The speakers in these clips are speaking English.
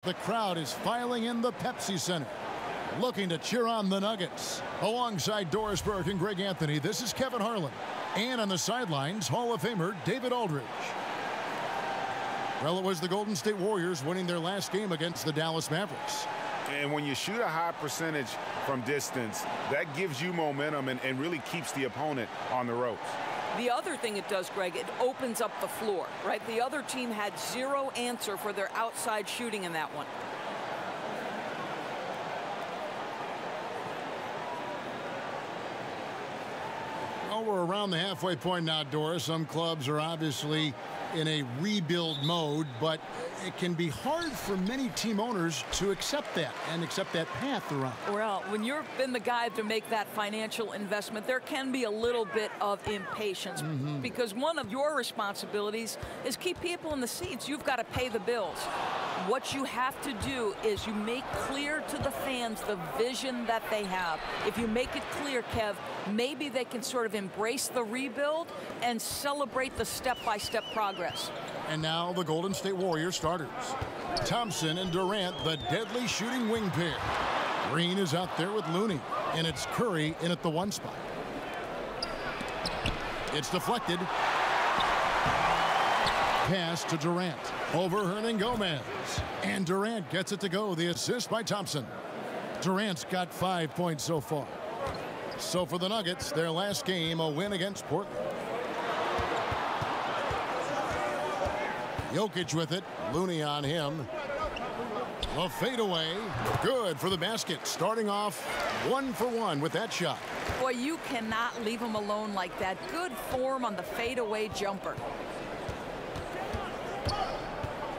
The crowd is filing in the Pepsi Center, looking to cheer on the Nuggets. Alongside Doris Burke and Greg Anthony, this is Kevin Harlan. And on the sidelines, Hall of Famer David Aldridge. Well, it was the Golden State Warriors winning their last game against the Dallas Mavericks. And when you shoot a high percentage from distance, that gives you momentum and really keeps the opponent on the ropes. The other thing it does, Greg, it opens up the floor, right? The other team had zero answer for their outside shooting in that one. Well, we're around the halfway point now, Doris. Some clubs are obviously in a rebuild mode, but it can be hard for many team owners to accept that and accept that path they're on. Well, when you've been the guy to make that financial investment, there can be a little bit of impatience because one of your responsibilities is keep people in the seats. You've got to pay the bills. What you have to do is you make clear to the fans the vision that they have. If you make it clear, Kev, maybe they can sort of embrace the rebuild and celebrate the step-by-step progress. And now the Golden State Warriors starters. Thompson and Durant, the deadly shooting wing pair. Green is out there with Looney, and it's Curry in at the one spot. It's deflected. Pass to Durant. Over Hernangomez. And Durant gets it to go. The assist by Thompson. Durant's got 5 points so far. So for the Nuggets, their last game, a win against Portland. Jokic with it. Looney on him. A fadeaway. Good for the basket. Starting off 1 for 1 with that shot. Boy, you cannot leave him alone like that. Good form on the fadeaway jumper.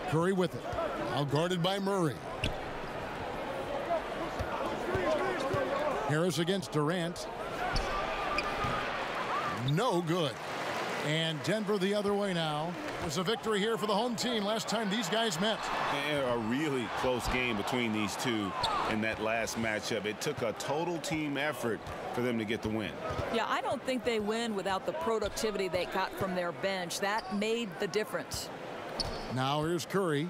Curry with it. Now guarded by Murray. Harris against Durant. No good. And Denver the other way now. There's a victory here for the home team last time these guys met. And a really close game between these two in that last matchup. It took a total team effort for them to get the win. Yeah, I don't think they win without the productivity they got from their bench. That made the difference. Now here's Curry.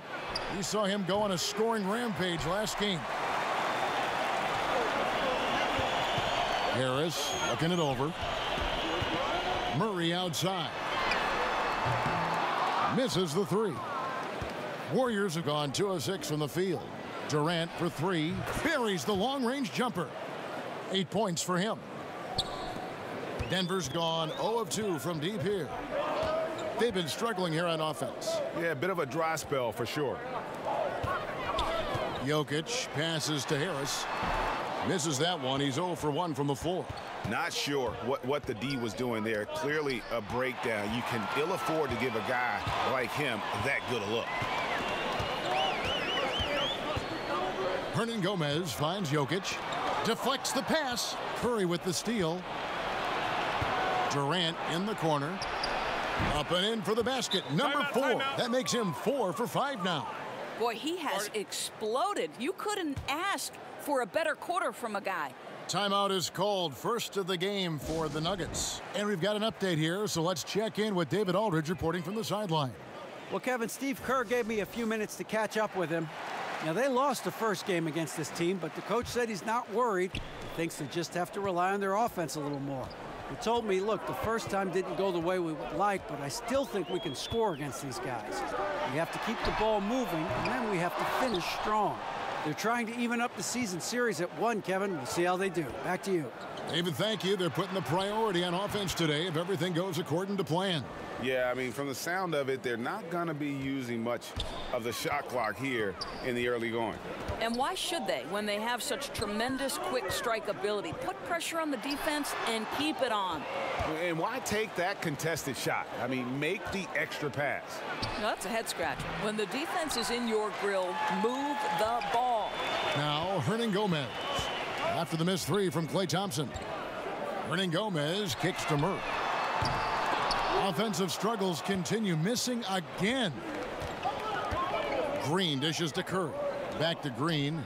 We saw him go on a scoring rampage last game. Harris looking it over. Murray outside. Misses the three. Warriors have gone 2 of 6 from the field. Durant for 3. Buries the long-range jumper. 8 points for him. Denver's gone 0 of 2 from deep here. They've been struggling here on offense. Yeah, a bit of a dry spell for sure. Jokic passes to Harris. Misses that one. He's 0 for 1 from the floor. Not sure what the D was doing there. Clearly a breakdown. You can ill afford to give a guy like him that good a look. Hernangomez finds Jokic. Deflects the pass. Curry with the steal. Durant in the corner. Up and in for the basket. Number 4. That makes him 4 for 5 now. Boy, he has exploded. You couldn't ask for a better quarter from a guy. Timeout is called. First of the game for the Nuggets. And we've got an update here, so let's check in with David Aldridge reporting from the sideline. Well, Kevin, Steve Kerr gave me a few minutes to catch up with him. Now, they lost the first game against this team, but the coach said he's not worried. He thinks they just have to rely on their offense a little more. He told me, look, the first time didn't go the way we would like, but I still think we can score against these guys. We have to keep the ball moving, and then we have to finish strong. They're trying to even up the season series at 1, Kevin. We'll see how they do. Back to you. David, thank you. They're putting the priority on offense today if everything goes according to plan. Yeah, I mean, from the sound of it, they're not going to be using much of the shot clock here in the early going. And why should they when they have such tremendous quick strike ability? Put pressure on the defense and keep it on. And why take that contested shot? I mean, make the extra pass. No, that's a head scratcher. When the defense is in your grill, move the ball. Now, Hernangomez. After the missed 3 from Klay Thompson. Hernangomez kicks to Murray. Offensive struggles continue. Missing again. Green dishes to Curry. Back to Green.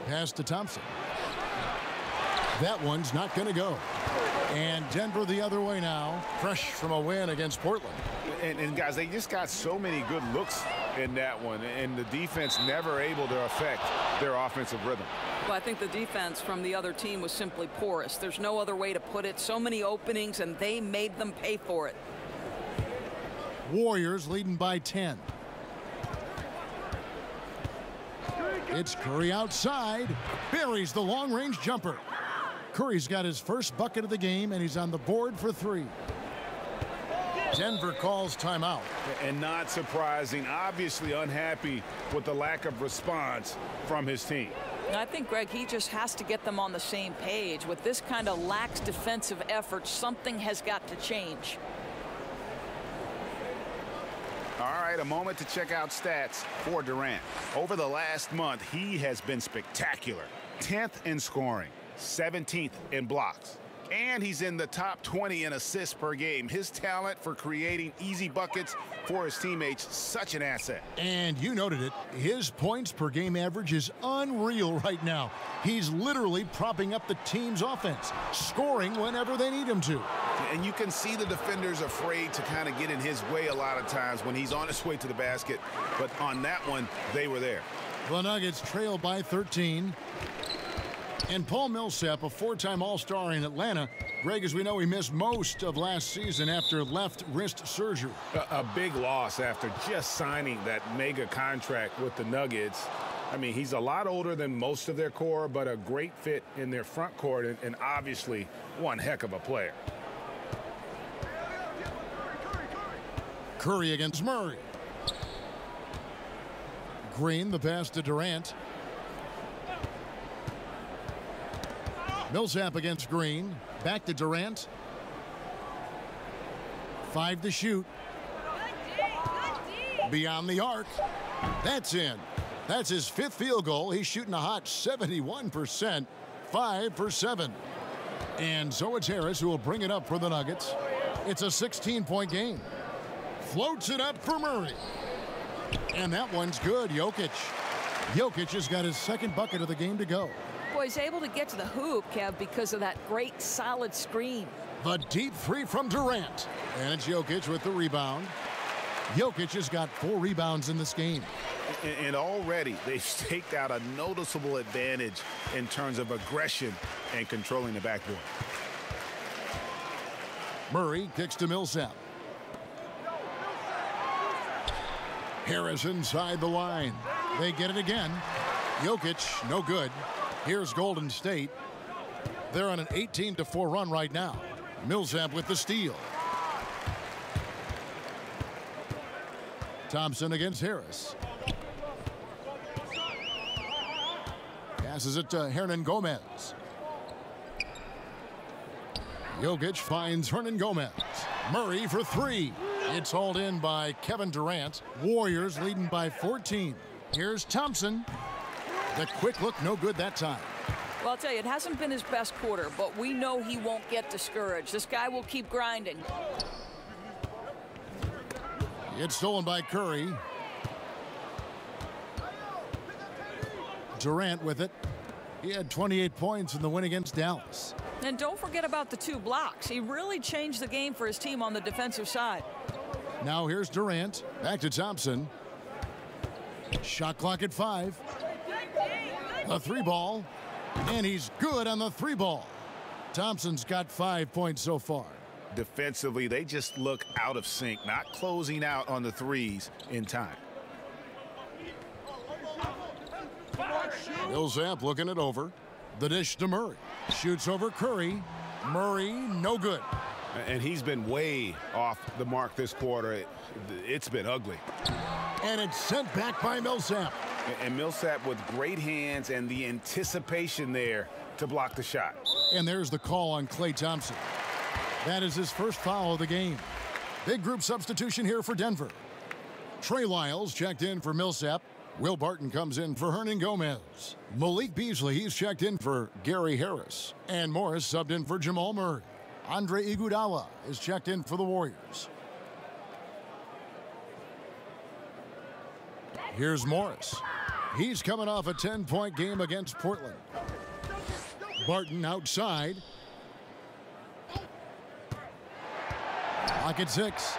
Pass to Thompson. That one's not going to go. And Denver the other way now. Fresh from a win against Portland. And guys, they just got so many good looks in that one, and the defense never able to affect their offensive rhythm. Well, I think the defense from the other team was simply porous. There's no other way to put it. So many openings, and they made them pay for it. Warriors leading by 10. It's Curry outside. Buries the long-range jumper. Curry's got his first bucket of the game, and he's on the board for 3. Denver calls timeout. And not surprising, obviously unhappy with the lack of response from his team. I think, Greg, he just has to get them on the same page. With this kind of lax defensive effort, something has got to change. All right, a moment to check out stats for Durant. Over the last month, he has been spectacular. 10th in scoring, 17th in blocks, and he's in the top 20 in assists per game. His talent for creating easy buckets for his teammates, such an asset. And you noted it, his points per game average is unreal right now. He's literally propping up the team's offense, scoring whenever they need him to. And you can see the defenders afraid to kind of get in his way a lot of times when he's on his way to the basket. But on that one, they were there. The Nuggets trail by 13. And Paul Millsap, a 4-time All-Star in Atlanta. Greg, as we know, he missed most of last season after left wrist surgery. A big loss after just signing that mega contract with the Nuggets. I mean, he's a lot older than most of their core, but a great fit in their front court, and obviously one heck of a player. Curry against Murray. Green, the pass to Durant. Millsap against Green. Back to Durant. 5 to shoot. Beyond the arc. That's in. That's his 5th field goal. He's shooting a hot 71%. 5 for 7. And so it's Harris who will bring it up for the Nuggets. It's a 16-point game. Floats it up for Murray. And that one's good. Jokic. Jokic has got his 2nd bucket of the game to go. Boy, he's able to get to the hoop, Kev, because of that great solid screen. The deep 3 from Durant. And it's Jokic with the rebound. Jokic has got 4 rebounds in this game. And already they've staked out a noticeable advantage in terms of aggression and controlling the backboard. Murray kicks to Millsap. Harris inside the line. They get it again. Jokic, no good. Here's Golden State. They're on an 18-4 run right now. Millsap with the steal. Thompson against Harris. Passes it to Hernan Gomez. Jokic finds Hernan Gomez. Murray for 3. It's hauled in by Kevin Durant. Warriors leading by 14. Here's Thompson. The quick look, no good that time. Well, I'll tell you, it hasn't been his best quarter, but we know he won't get discouraged. This guy will keep grinding. It's stolen by Curry. Durant with it. He had 28 points in the win against Dallas. And don't forget about the 2 blocks. He really changed the game for his team on the defensive side. Now here's Durant. Back to Thompson. Shot clock at 5. A 3-ball. And he's good on the 3-ball. Thompson's got 5 points so far. Defensively, they just look out of sync, not closing out on the threes in time. Millsap looking it over. The dish to Murray. Shoots over Curry. Murray, no good. And he's been way off the mark this quarter. It's been ugly. And it's sent back by Millsap. And Millsap with great hands and the anticipation there to block the shot. And there's the call on Klay Thompson. That is his first foul of the game. Big group substitution here for Denver. Trey Lyles checked in for Millsap. Will Barton comes in for Hernan Gomez. Malik Beasley, he's checked in for Gary Harris. And Morris subbed in for Jamal Murray. Andre Iguodala is checked in for the Warriors. Here's Morris. He's coming off a 10-point game against Portland. Barton outside. Clock at 6.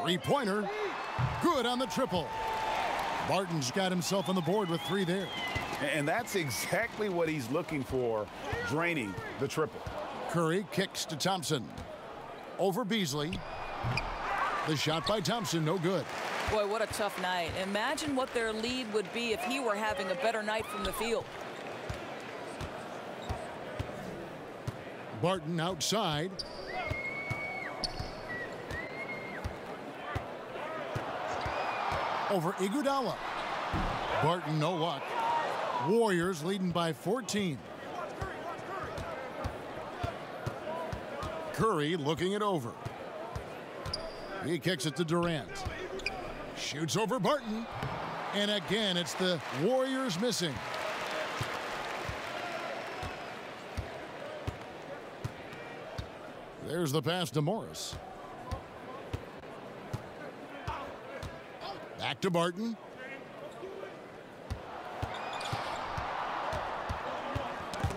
Three-pointer. Good on the triple. Barton's got himself on the board with 3 there. And that's exactly what he's looking for, draining the triple. Curry kicks to Thompson. Over Beasley. The shot by Thompson, no good. Boy, what a tough night. Imagine what their lead would be if he were having a better night from the field. Barton outside. Over Iguodala. Barton, no luck. Warriors leading by 14. Curry looking it over. He kicks it to Durant. Shoots over Barton. And again, it's the Warriors missing. There's the pass to Morris. Back to Barton.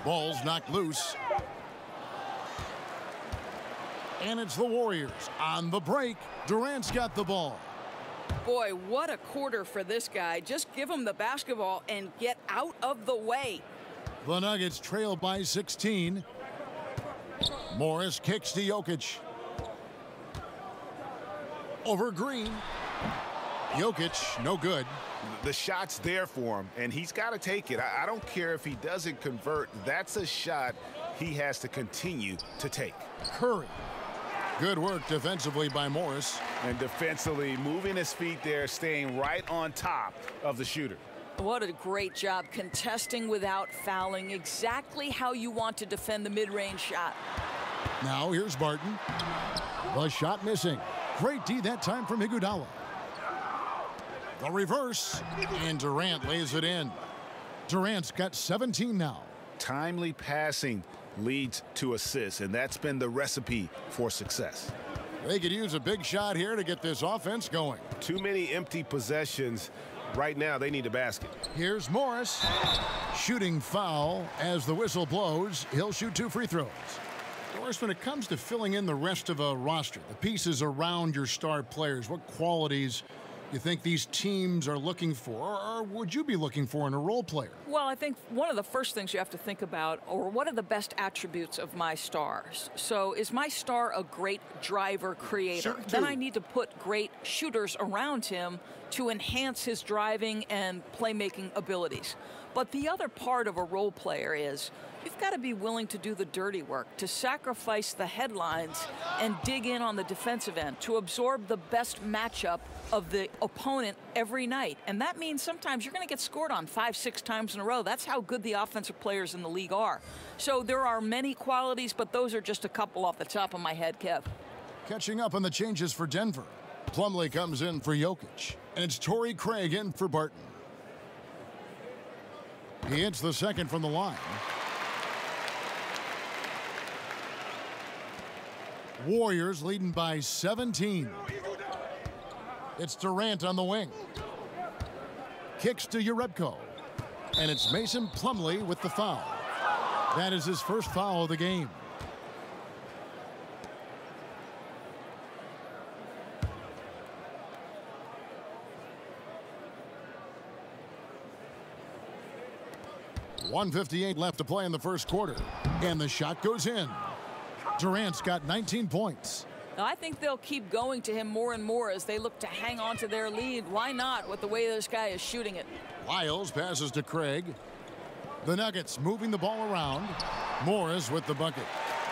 Ball's knocked loose. And it's the Warriors on the break. Durant's got the ball. Boy, what a quarter for this guy. Just give him the basketball and get out of the way. The Nuggets trail by 16. Morris kicks to Jokic. Over Green. Jokic, no good. The shot's there for him, and he's got to take it. I don't care if he doesn't convert. That's a shot he has to continue to take. Curry. Good work defensively by Morris. And defensively, moving his feet there, staying right on top of the shooter. What a great job contesting without fouling. Exactly how you want to defend the mid-range shot. Now here's Barton. The shot missing. Great D that time from Iguodala. The reverse. And Durant lays it in. Durant's got 17 now. Timely passing leads to assists, and that's been the recipe for success. They could use a big shot here to get this offense going. Too many empty possessions. Right now, they need a basket. Here's Morris. Shooting foul as the whistle blows. He'll shoot 2 free throws. Doris, when it comes to filling in the rest of a roster, the pieces around your star players, what qualities you think these teams are looking for, or would you be looking for in a role player? Well, I think one of the first things you have to think about, or what are the best attributes of my stars? So is my star a great driver creator? Then I need to put great shooters around him to enhance his driving and playmaking abilities. But the other part of a role player is you've got to be willing to do the dirty work, to sacrifice the headlines and dig in on the defensive end, to absorb the best matchup of the opponent every night. And that means sometimes you're going to get scored on 5-6 times in a row. That's how good the offensive players in the league are. So there are many qualities, but those are just a couple off the top of my head, Kev. Catching up on the changes for Denver. Plumlee comes in for Jokic, and it's Torrey Craig in for Barton. He hits the second from the line. Warriors leading by 17. It's Durant on the wing. Kicks to Jerebko. And it's Mason Plumlee with the foul. That is his first foul of the game. .158 left to play in the first quarter. And the shot goes in. Durant's got 19 points. Now, I think they'll keep going to him more and more as they look to hang on to their lead. Why not with the way this guy is shooting it? Lyles passes to Craig. The Nuggets moving the ball around. Morris with the bucket.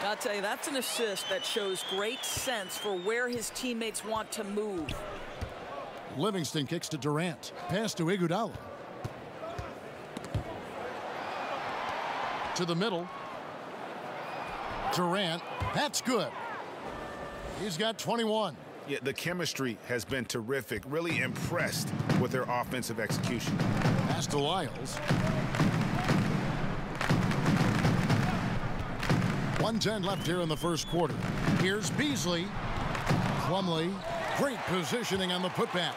I'll tell you, that's an assist that shows great sense for where his teammates want to move. Livingston kicks to Durant. Pass to Iguodala. To the middle. Durant. That's good. He's got 21. Yeah, the chemistry has been terrific. Really impressed with their offensive execution. Pass to Lyles. 1:10 left here in the first quarter. Here's Beasley. Plumlee. Great positioning on the putback.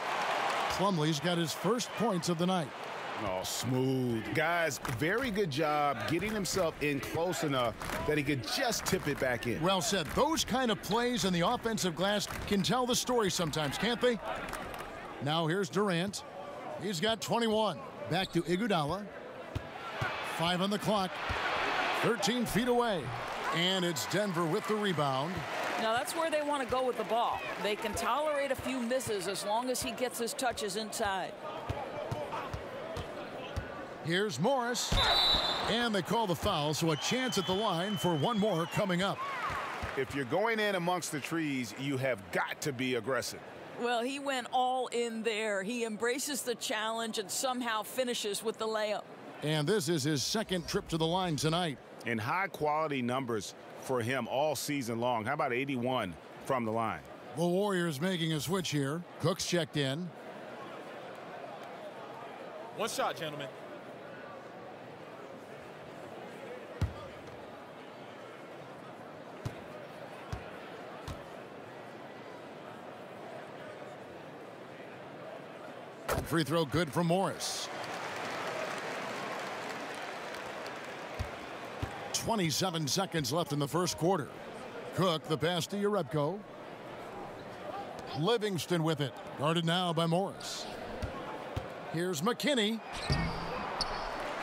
Plumlee's got his first points of the night. Oh, smooth. Guys, very good job getting himself in close enough that he could just tip it back in. Well said. Those kind of plays on the offensive glass can tell the story sometimes, can't they? Now here's Durant. He's got 21. Back to Iguodala. 5 on the clock. 13 feet away. And it's Denver with the rebound. Now that's where they want to go with the ball. They can tolerate a few misses as long as he gets his touches inside. Here's Morris. And they call the foul, so a chance at the line for one more coming up. If you're going in amongst the trees, you have got to be aggressive. Well, he went all in there. He embraces the challenge and somehow finishes with the layup. And this is his second trip to the line tonight. And high-quality numbers for him all season long. How about 81 from the line? The Warriors making a switch here. Cook's checked in. One shot, gentlemen. Free throw good from Morris. 27 seconds left in the first quarter. Cook, the pass to Jerebko. Livingston with it. Guarded now by Morris. Here's McKinney.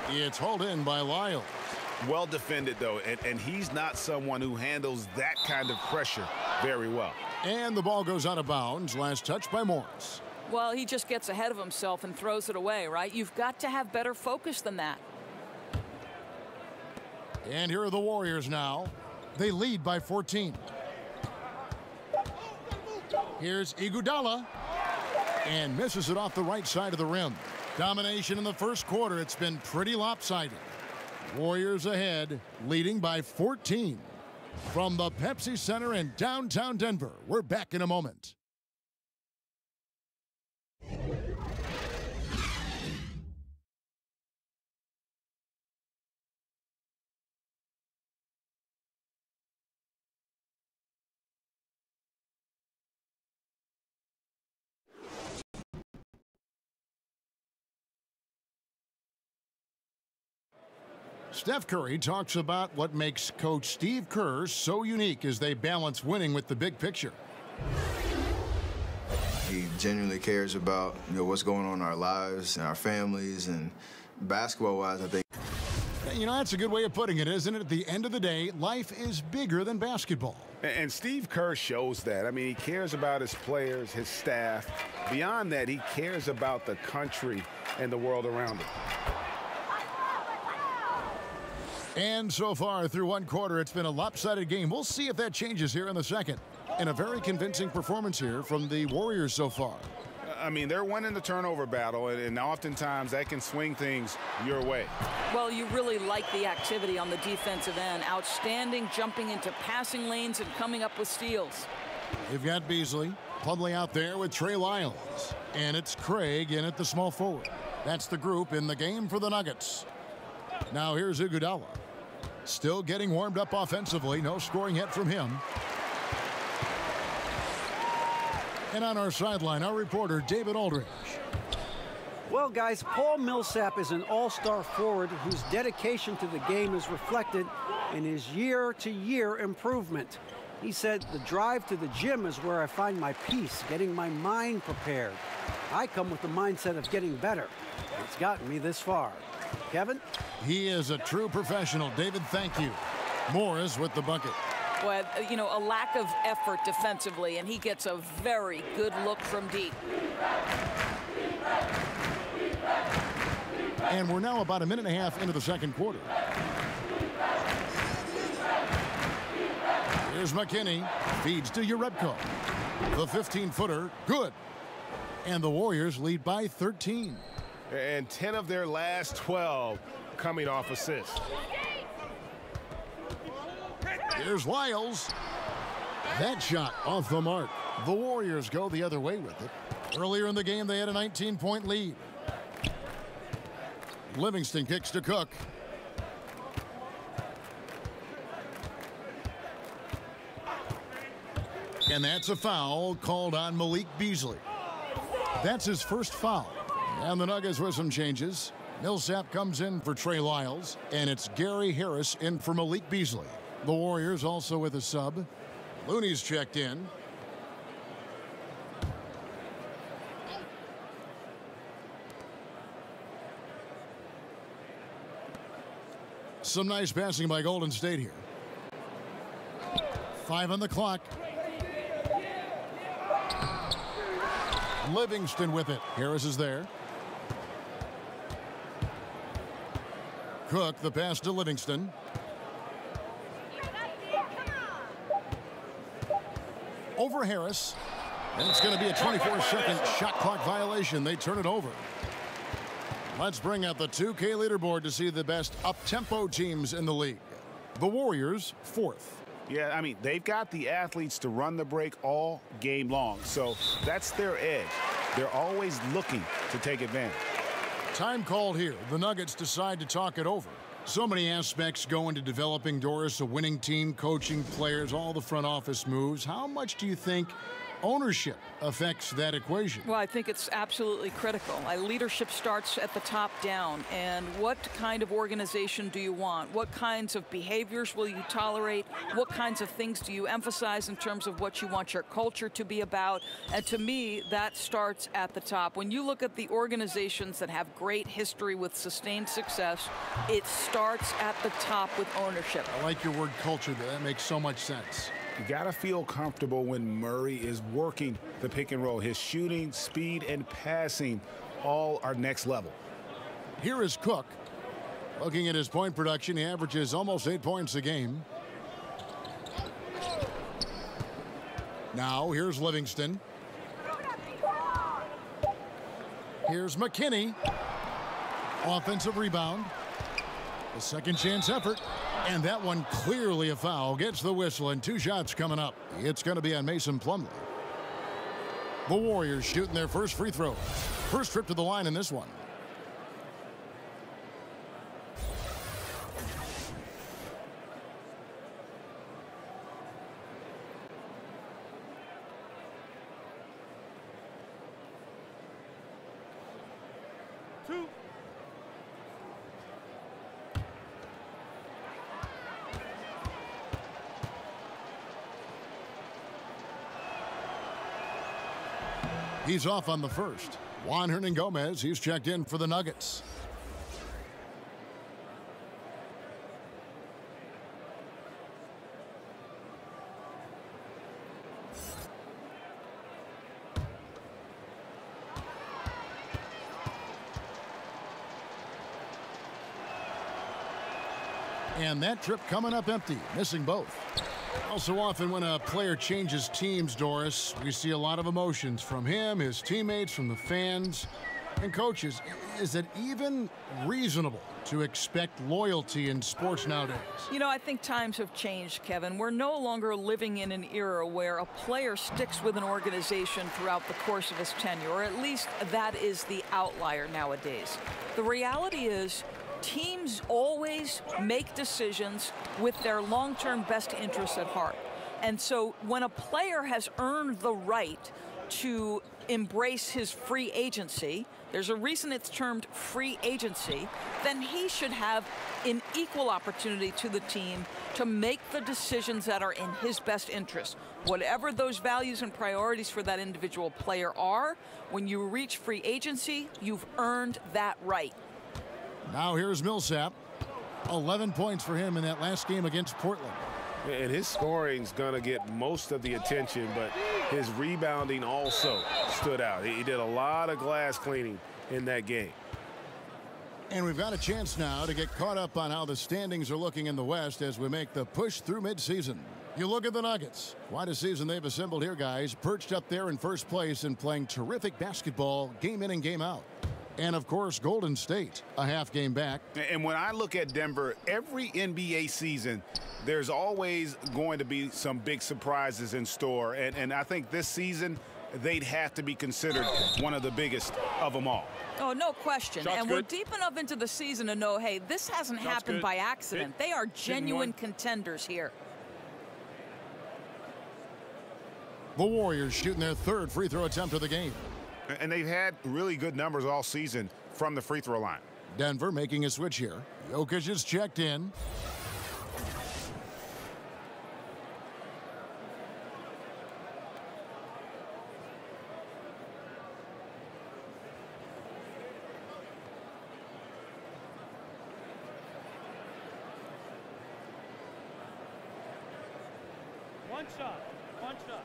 It's hauled in by Lyles. Well defended, though, and he's not someone who handles that kind of pressure very well. And the ball goes out of bounds. Last touch by Morris. Well, he just gets ahead of himself and throws it away, right? You've got to have better focus than that. And here are the Warriors now. They lead by 14. Here's Iguodala. And misses it off the right side of the rim. Domination in the first quarter. It's been pretty lopsided. Warriors ahead, leading by 14. From the Pepsi Center in downtown Denver, we're back in a moment. Steph Curry talks about what makes Coach Steve Kerr so unique as they balance winning with the big picture. He genuinely cares about what's going on in our lives and our families, and basketball-wise, I think. You know, that's a good way of putting it, isn't it? At the end of the day, life is bigger than basketball. And Steve Kerr shows that. I mean, he cares about his players, his staff. Beyond that, he cares about the country and the world around him. And so far through one quarter, it's been a lopsided game. We'll see if that changes here in the second. And a very convincing performance here from the Warriors so far. I mean, they're winning the turnover battle, and oftentimes that can swing things your way. Well, you really like the activity on the defensive end. Outstanding jumping into passing lanes and coming up with steals. They've got Beasley. Plumlee out there with Trey Lyles. And it's Craig in at the small forward. That's the group in the game for the Nuggets. Now here's Iguodala. Still getting warmed up offensively. No scoring yet from him. And on our sideline, our reporter, David Aldridge. Well, guys, Paul Millsap is an all-star forward whose dedication to the game is reflected in his year-to-year improvement. He said, "The drive to the gym is where I find my peace, getting my mind prepared. I come with the mindset of getting better. It's gotten me this far." Kevin? He is a true professional. David, thank you. Morris with the bucket. Well, you know, a lack of effort defensively, and he gets a very good look from deep. And we're now about a minute and a half into the second quarter. Here's McKinney. Feeds to Jerebko. The 15-footer, good. And the Warriors lead by 13. And 10 of their last 12 coming off assists. Here's Lyles. That shot off the mark. The Warriors go the other way with it. Earlier in the game, they had a 19-point lead. Livingston kicks to Cook. And that's a foul called on Malik Beasley. That's his first foul. And the Nuggets with some changes. Millsap comes in for Trey Lyles, and it's Gary Harris in for Malik Beasley. The Warriors also with a sub. Looney's checked in. Some nice passing by Golden State here. 5 on the clock. Livingston with it. Harris is there. Cook, the pass to Livingston. Over Harris. And it's going to be a 24-second shot clock violation. They turn it over. Let's bring out the 2K leaderboard to see the best up-tempo teams in the league. The Warriors, 4th. Yeah, I mean, they've got the athletes to run the break all game long. So that's their edge. They're always looking to take advantage. Time called here. The Nuggets decide to talk it over. So many aspects go into developing, Doris, a winning team, coaching players, all the front office moves. How much do you think ownership affects that equation? Well, I think it's absolutely critical. Leadership starts at the top down. And what kind of organization do you want? What kinds of behaviors will you tolerate? What kinds of things do you emphasize in terms of what you want your culture to be about? And to me, that starts at the top. When you look at the organizations that have great history with sustained success, it starts at the top with ownership. I like your word culture there. That makes so much sense. You got to feel comfortable when Murray is working the pick and roll. His shooting, speed, and passing all are next level. Here is Cook. Looking at his point production, he averages almost 8 points a game. Now, here's Livingston. Here's McKinney. Offensive rebound. A second chance effort. And that one clearly a foul. Gets the whistle, and 2 shots coming up. It's going to be on Mason Plumlee. The Warriors shooting their first free throw. First trip to the line in this one. He's off on the first. Juan Hernangomez, he's checked in for the Nuggets. And that trip coming up empty, missing both. Also often when a player changes teams, Doris, we see a lot of emotions from him, his teammates, from the fans, and coaches. Is it even reasonable to expect loyalty in sports nowadays? You know, I think times have changed, Kevin. We're no longer living in an era where a player sticks with an organization throughout the course of his tenure, or at least that is the outlier nowadays. The reality is, teams always make decisions with their long-term best interests at heart. And so when a player has earned the right to embrace his free agency, there's a reason it's termed free agency, then he should have an equal opportunity to the team to make the decisions that are in his best interest. Whatever those values and priorities for that individual player are, when you reach free agency, you've earned that right. Now here's Millsap. 11 points for him in that last game against Portland. And his scoring's going to get most of the attention, but his rebounding also stood out. He did a lot of glass cleaning in that game. And we've got a chance now to get caught up on how the standings are looking in the West as we make the push through midseason. You look at the Nuggets. Quite a season they've assembled here, guys. Perched up there in first place and playing terrific basketball game in and game out. And, of course, Golden State, a half game back. And when I look at Denver, every NBA season, there's always going to be some big surprises in store. And I think this season, they'd have to be considered one of the biggest of them all. Oh, no question. Shots and good. We're deep enough into the season to know, hey, this hasn't Shots happened good. by accident. Hit. They are genuine one. contenders here. The Warriors shooting their third free throw attempt of the game. And they've had really good numbers all season from the free throw line. Denver making a switch here. Jokic is checked in. One shot. One shot.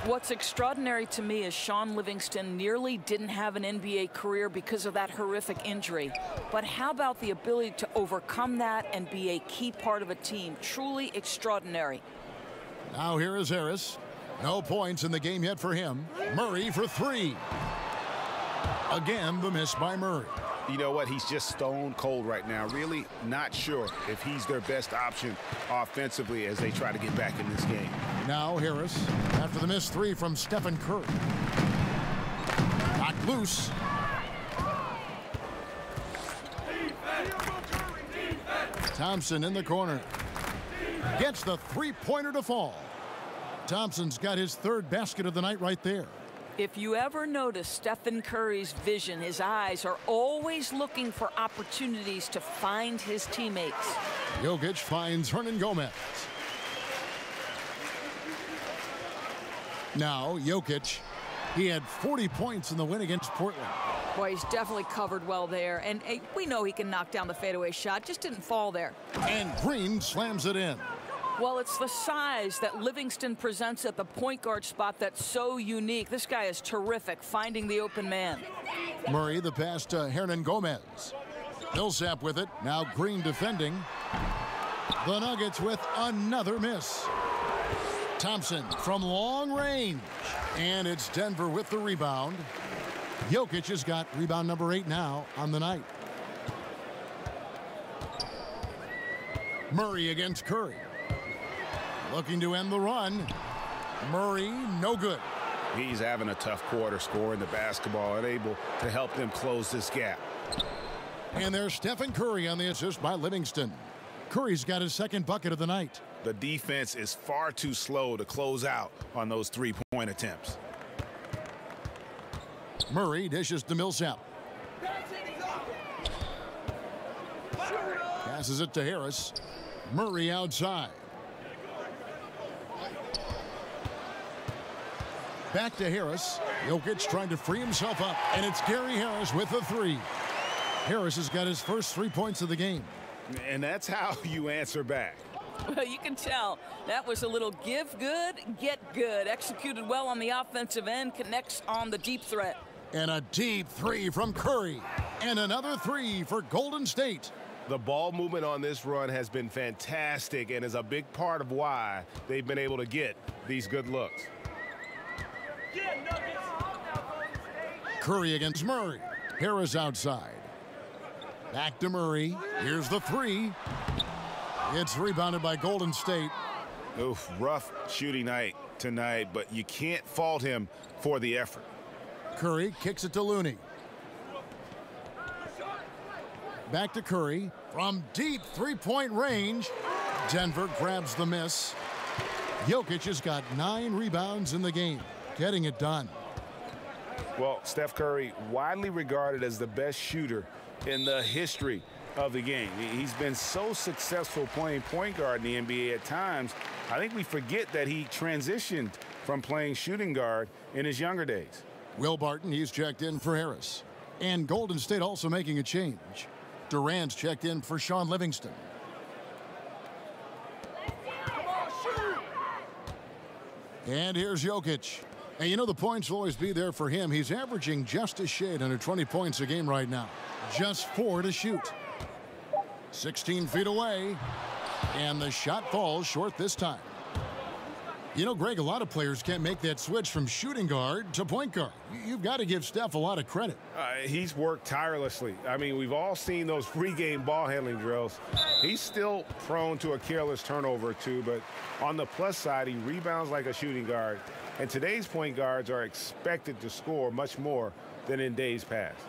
What's extraordinary to me is Shaun Livingston nearly didn't have an NBA career because of that horrific injury. But how about the ability to overcome that and be a key part of a team? Truly extraordinary. Now here is Harris. No points in the game yet for him. Murray for three. Again, the miss by Murray. You know what? He's just stone cold right now. Really not sure if he's their best option offensively as they try to get back in this game. Now Harris, after the missed three from Stephen Curry. Knocked loose. Thompson in the corner. Gets the three-pointer to fall. Thompson's got his third basket of the night right there. If you ever notice Stephen Curry's vision, his eyes are always looking for opportunities to find his teammates. Jokic finds Hernangomez. Now Jokic, he had 40 points in the win against Portland. Boy, he's definitely covered well there, and we know he can knock down the fadeaway shot, just didn't fall there. And Green slams it in. Well, it's the size that Livingston presents at the point guard spot that's so unique. This guy is terrific, finding the open man. Murray, the pass to Hernangomez. Millsap with it. Now Green defending. The Nuggets with another miss. Thompson from long range. And it's Denver with the rebound. Jokic has got rebound number 8 now on the night. Murray against Curry. Looking to end the run. Murray, no good. He's having a tough quarter scoring the basketball and able to help them close this gap. And there's Stephen Curry on the assist by Livingston. Curry's got his second bucket of the night. The defense is far too slow to close out on those three-point attempts. Murray dishes to Millsap. Passes it to Harris. Murray outside. Back to Harris. Jokic trying to free himself up, and it's Gary Harris with the three. Harris has got his first 3 points of the game. And that's how you answer back. Well, you can tell that was a little give good, get good. Executed well on the offensive end, connects on the deep threat. And a deep three from Curry. And another three for Golden State. The ball movement on this run has been fantastic and is a big part of why they've been able to get these good looks. Curry against Murray. Harris outside. Back to Murray. Here's the three. It's rebounded by Golden State. Oof, rough shooting night tonight, but you can't fault him for the effort. Curry kicks it to Looney. Back to Curry from deep three-point range. Denver grabs the miss. Jokic has got 9 rebounds in the game, getting it done. Well, Steph Curry, widely regarded as the best shooter in the history of the game. He's been so successful playing point guard in the NBA at times. I think we forget that he transitioned from playing shooting guard in his younger days. Will Barton, he's checked in for Harris. And Golden State also making a change. Durant's checked in for Shaun Livingston. And here's Jokic. And you know the points will always be there for him. He's averaging just a shade under 20 points a game right now. Just 4 to shoot. 16 feet away. And the shot falls short this time. You know, Greg, a lot of players can't make that switch from shooting guard to point guard. You've got to give Steph a lot of credit. He's worked tirelessly. I mean, we've all seen those pregame ball handling drills. He's still prone to a careless turnover or two, but on the plus side, he rebounds like a shooting guard. And today's point guards are expected to score much more than in days past.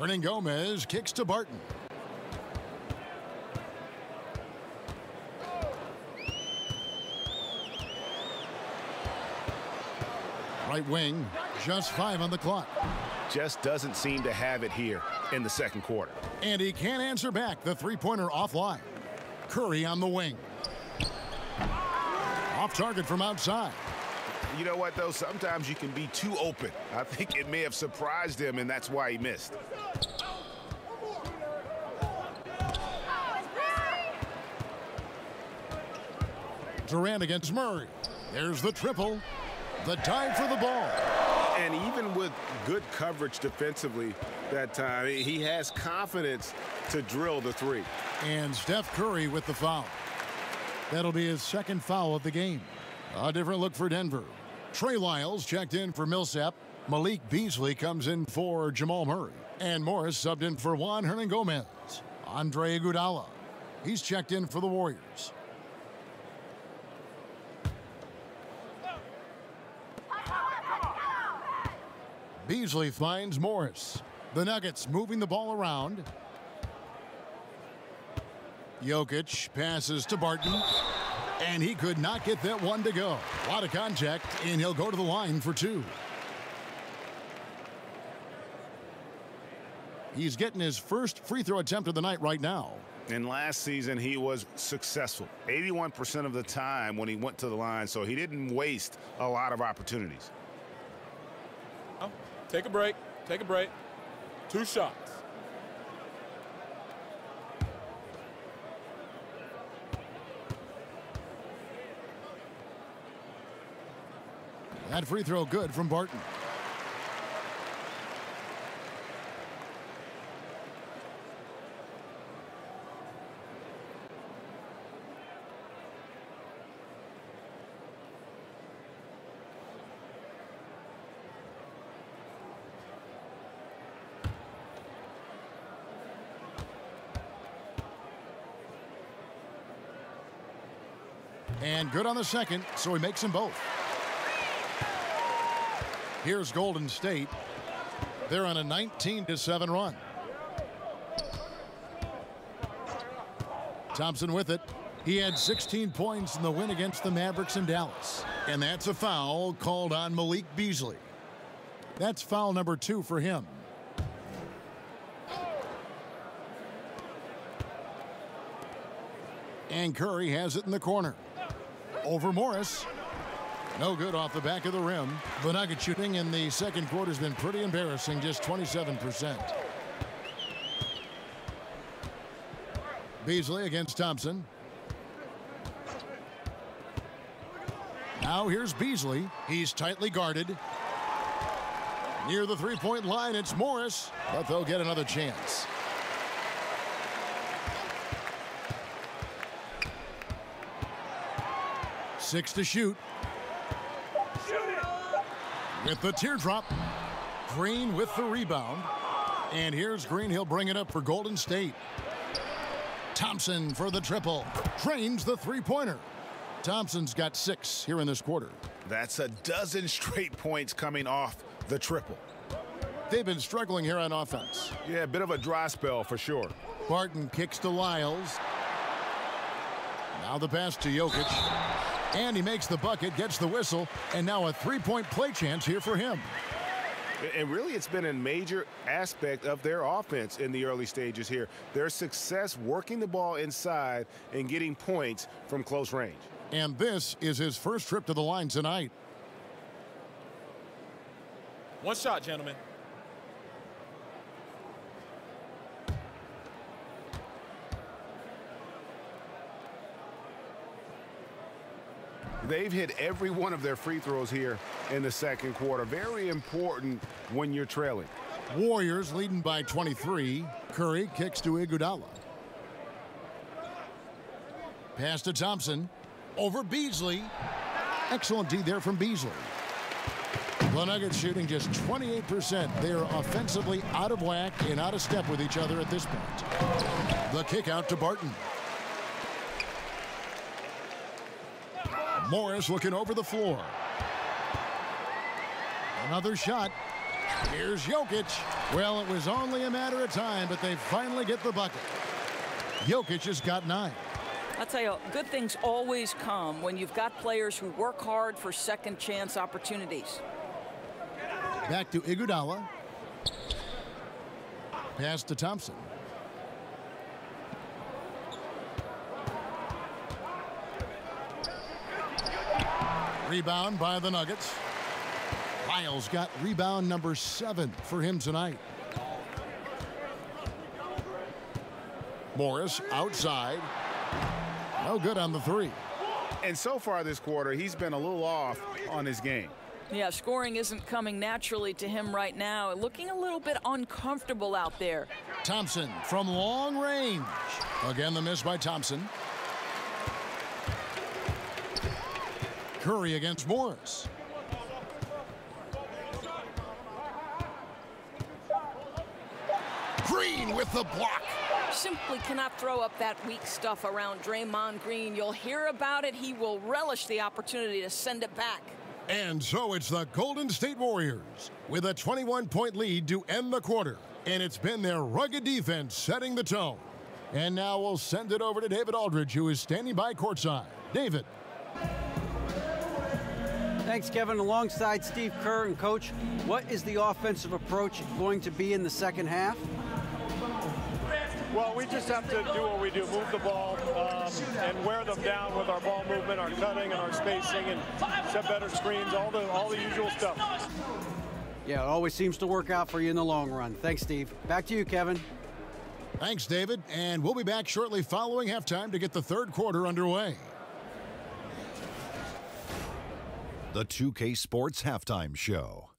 Hernangomez kicks to Barton. Right wing, just 5 on the clock. Just doesn't seem to have it here in the second quarter. And he can't answer back the three-pointer offline. Curry on the wing. Off target from outside. You know what, though? Sometimes you can be too open. I think it may have surprised him, and that's why he missed. Durant against Murray. There's the triple. The dive for the ball. And even with good coverage defensively that time, he has confidence to drill the three. And Steph Curry with the foul. That'll be his second foul of the game. A different look for Denver. Trey Lyles checked in for Millsap. Malik Beasley comes in for Jamal Murray. And Morris subbed in for Juan Hernangomez. Andre Iguodala. He's checked in for the Warriors. Beasley finds Morris. The Nuggets moving the ball around. Jokic passes to Barton. And he could not get that one to go. A lot of contact, and he'll go to the line for 2. He's getting his first free throw attempt of the night right now. And last season, he was successful 81% of the time when he went to the line, so he didn't waste a lot of opportunities. Take a break. Take a break. 2 shots. That free throw good from Barton. And good on the second, so he makes them both. Here's Golden State. They're on a 19-7 run. Thompson with it. He had 16 points in the win against the Mavericks in Dallas. And that's a foul called on Malik Beasley. That's foul number 2 for him. And Curry has it in the corner. Over Morris. No good off the back of the rim. The Nugget shooting in the second quarter has been pretty embarrassing, just 27%. Beasley against Thompson. Now here's Beasley. He's tightly guarded. Near the three-point line, it's Morris, but they'll get another chance. Six to shoot. With the teardrop. Green with the rebound. And here's Green. He'll bring it up for Golden State. Thompson for the triple. Drains the three-pointer. Thompson's got 6 here in this quarter. That's a dozen straight points coming off the triple. They've been struggling here on offense. Yeah, a bit of a dry spell for sure. Barton kicks to Lyles. Now the pass to Jokic. And he makes the bucket, gets the whistle, and now a three-point play chance here for him. And really, it's been a major aspect of their offense in the early stages here. Their success working the ball inside and getting points from close range. And this is his first trip to the line tonight. 1 shot, gentlemen. They've hit every one of their free throws here in the second quarter. Very important when you're trailing. Warriors leading by 23. Curry kicks to Iguodala. Pass to Thompson. Over Beasley. Excellent D there from Beasley. The Nuggets shooting just 28%. They are offensively out of whack and out of step with each other at this point. The kick out to Barton. Morris looking over the floor. Another shot. Here's Jokic. Well, it was only a matter of time, but they finally get the bucket. Jokic has got 9. I'll tell you, good things always come when you've got players who work hard for second chance opportunities. Back to Iguodala. Pass to Thompson. Rebound by the Nuggets. Lyles got rebound number 7 for him tonight. Morris outside. No good on the 3. And so far this quarter, he's been a little off on his game. Yeah, scoring isn't coming naturally to him right now. Looking a little bit uncomfortable out there. Thompson from long range. Again, the miss by Thompson. Curry against Morris. Green with the block. Simply cannot throw up that weak stuff around Draymond Green. You'll hear about it. He will relish the opportunity to send it back. And so it's the Golden State Warriors with a 21-point lead to end the quarter. And it's been their rugged defense setting the tone. And now we'll send it over to David Aldridge, who is standing by courtside. David. Thanks, Kevin. Alongside Steve Kerr and Coach, what is the offensive approach going to be in the second half? Well, we just have to do what we do, move the ball and wear them down with our ball movement, our cutting, and our spacing, and set better screens, all the usual stuff. Yeah, it always seems to work out for you in the long run. Thanks, Steve. Back to you, Kevin. Thanks, David. And we'll be back shortly following halftime to get the third quarter underway. The 2K Sports Halftime Show.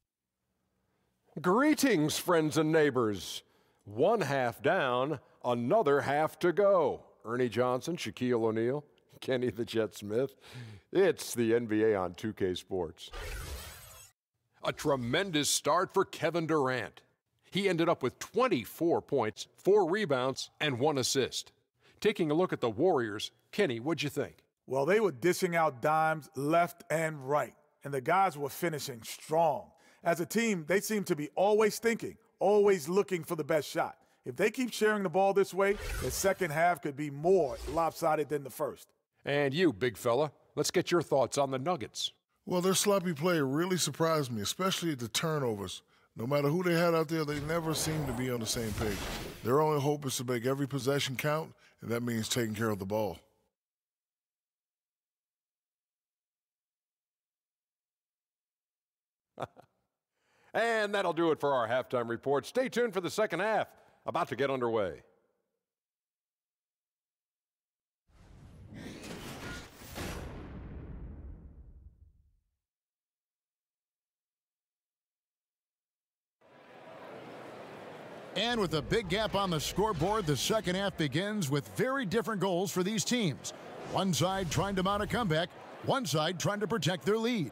Greetings, friends and neighbors. One half down, another half to go. Ernie Johnson, Shaquille O'Neal, Kenny the Jet Smith. It's the NBA on 2K Sports. A tremendous start for Kevin Durant. He ended up with 24 points, 4 rebounds, and 1 assist. Taking a look at the Warriors, Kenny, what'd you think? Well, they were dishing out dimes left and right, and the guys were finishing strong. As a team, they seem to be always thinking, always looking for the best shot. If they keep sharing the ball this way, the second half could be more lopsided than the first. And you, big fella, let's get your thoughts on the Nuggets. Well, their sloppy play really surprised me, especially at the turnovers. No matter who they had out there, they never seemed to be on the same page. Their only hope is to make every possession count, and that means taking care of the ball. And that'll do it for our halftime report. Stay tuned for the second half, about to get underway. And with a big gap on the scoreboard, the second half begins with very different goals for these teams. One side trying to mount a comeback, one side trying to protect their lead.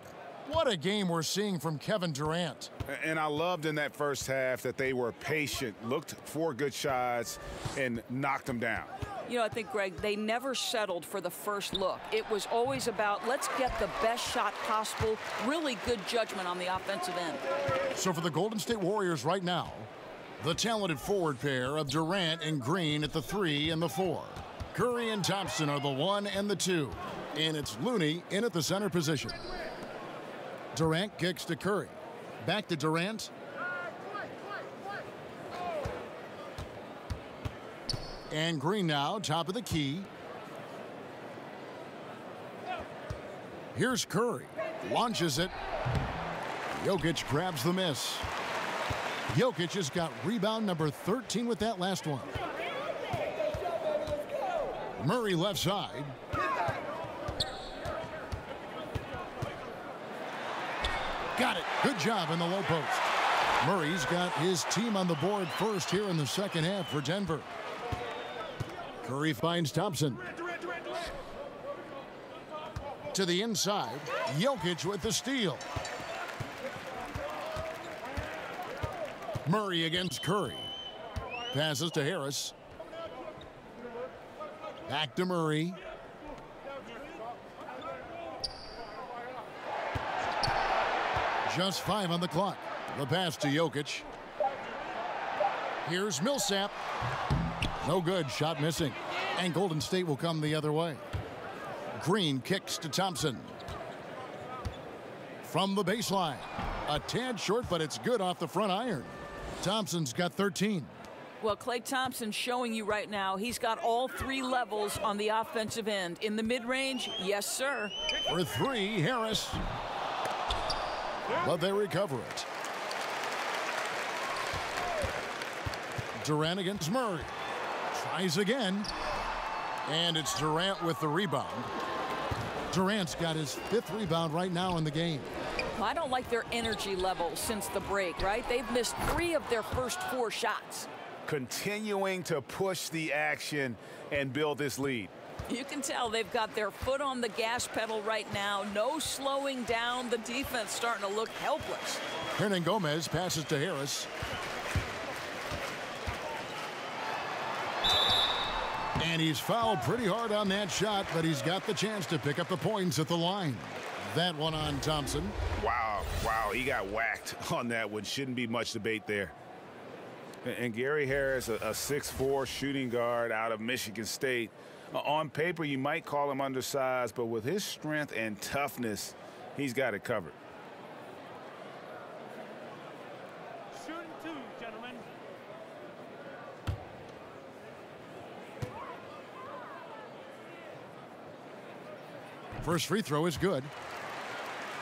What a game we're seeing from Kevin Durant. And I loved in that first half that they were patient, looked for good shots, and knocked them down. You know, I think, Greg, they never settled for the first look. It was always about, let's get the best shot possible, really good judgment on the offensive end. So for the Golden State Warriors right now, the talented forward pair of Durant and Green at the 3 and the 4. Curry and Thompson are the 1 and the 2. And it's Looney in at the center position. Durant kicks to Curry. Back to Durant. And Green now, top of the key. Here's Curry. Launches it. Jokic grabs the miss. Jokic has got rebound number 13 with that last one. Murray left side. Got it. Good job in the low post. Murray's got his team on the board first here in the second half for Denver. Curry finds Thompson. To the inside. Jokic with the steal. Murray against Curry. Passes to Harris. Back to Murray. Just 5 on the clock. The pass to Jokic. Here's Millsap. No good. Shot missing. And Golden State will come the other way. Green kicks to Thompson. From the baseline. A tad short, but it's good off the front iron. Thompson's got 13. Well, Klay Thompson showing you right now he's got all 3 levels on the offensive end. In the mid-range, yes, sir. For 3, Harris. But they recover it. Durant against Murray. Tries again. And it's Durant with the rebound. Durant's got his 5th rebound right now in the game. I don't like their energy level since the break, right? They've missed 3 of their first 4 shots. Continuing to push the action and build this lead. You can tell they've got their foot on the gas pedal right now. No slowing down. The defense starting to look helpless. Hernangomez passes to Harris. And he's fouled pretty hard on that shot, but he's got the chance to pick up the points at the line. That one on Thompson. Wow, he got whacked on that one. Shouldn't be much debate there. And Gary Harris, a 6'4" shooting guard out of Michigan State. On paper, you might call him undersized, but with his strength and toughness, he's got it covered. Shooting 2, gentlemen. First free throw is good.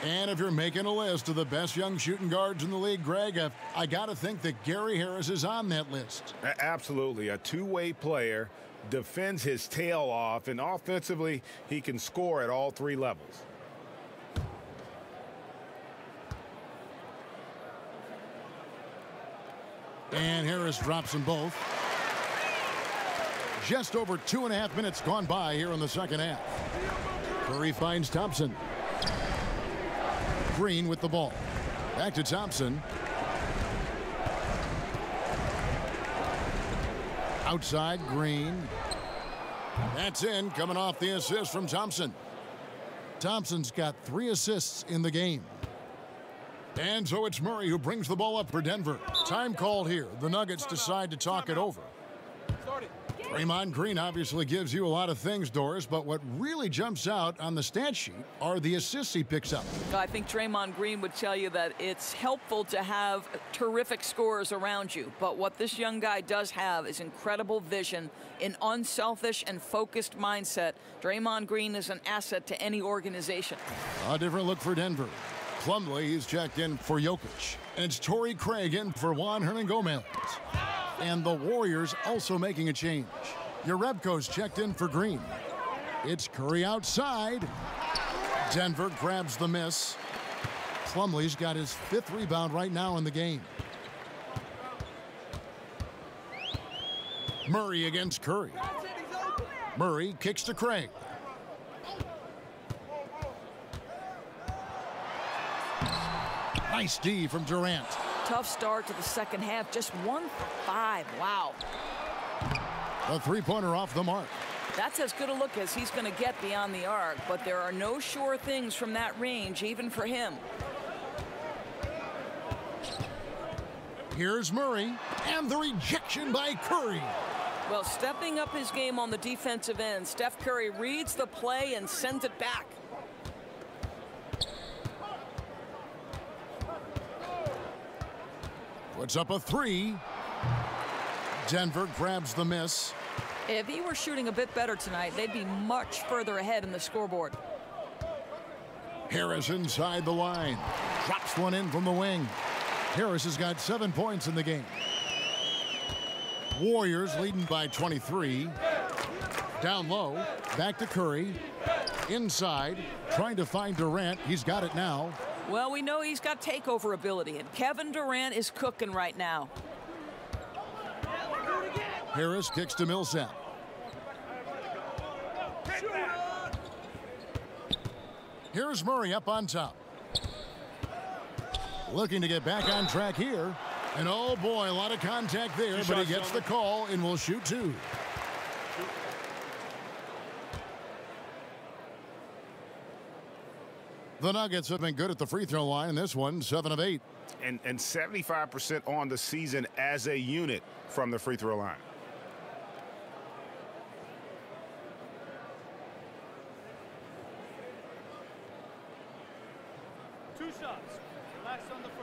And if you're making a list of the best young shooting guards in the league, Greg, I got to think that Gary Harris is on that list. Absolutely. A two-way player, defends his tail off, and offensively, he can score at all 3 levels. And Harris drops them both. Just over 2.5 minutes gone by here in the second half. Curry finds Thompson. Green with the ball. Back to Thompson. Outside, Green. That's in, coming off the assist from Thompson. Thompson's got 3 assists in the game. And so it's Murray who brings the ball up for Denver. Time called here. The Nuggets decide to talk it over. Draymond Green obviously gives you a lot of things, Doris, but what really jumps out on the stat sheet are the assists he picks up. I think Draymond Green would tell you that it's helpful to have terrific scorers around you, but what this young guy does have is incredible vision, an unselfish and focused mindset. Draymond Green is an asset to any organization. A different look for Denver. Plumlee, he's checked in for Jokic. And it's Torrey Craig in for Juan Hernangomez. And the Warriors also making a change. Jerebko's checked in for Green. It's Curry outside. Denver grabs the miss. Plumlee's got his 5th rebound right now in the game. Murray against Curry. Murray kicks to Craig. Nice D from Durant. Tough start to the second half, just 1 for 5. Wow. A 3-pointer off the mark. That's as good a look as he's going to get beyond the arc, but there are no sure things from that range, even for him. Here's Murray, and the rejection by Curry. Well, stepping up his game on the defensive end, Steph Curry reads the play and sends it back. Puts up a 3. Denver grabs the miss. If he were shooting a bit better tonight, they'd be much further ahead in the scoreboard. Harris inside the line. Drops one in from the wing. Harris has got 7 points in the game. Warriors leading by 23. Down low. Back to Curry. Inside. Trying to find Durant. He's got it now. Well, we know he's got takeover ability, and Kevin Durant is cooking right now. Harris kicks to Millsap. Here's Murray up on top. Looking to get back on track here. And oh boy, a lot of contact there, but he gets the call and will shoot 2. The Nuggets have been good at the free throw line in this one, 7 of 8. and 75% on the season as a unit from the free throw line. Two shots. Relax on the first.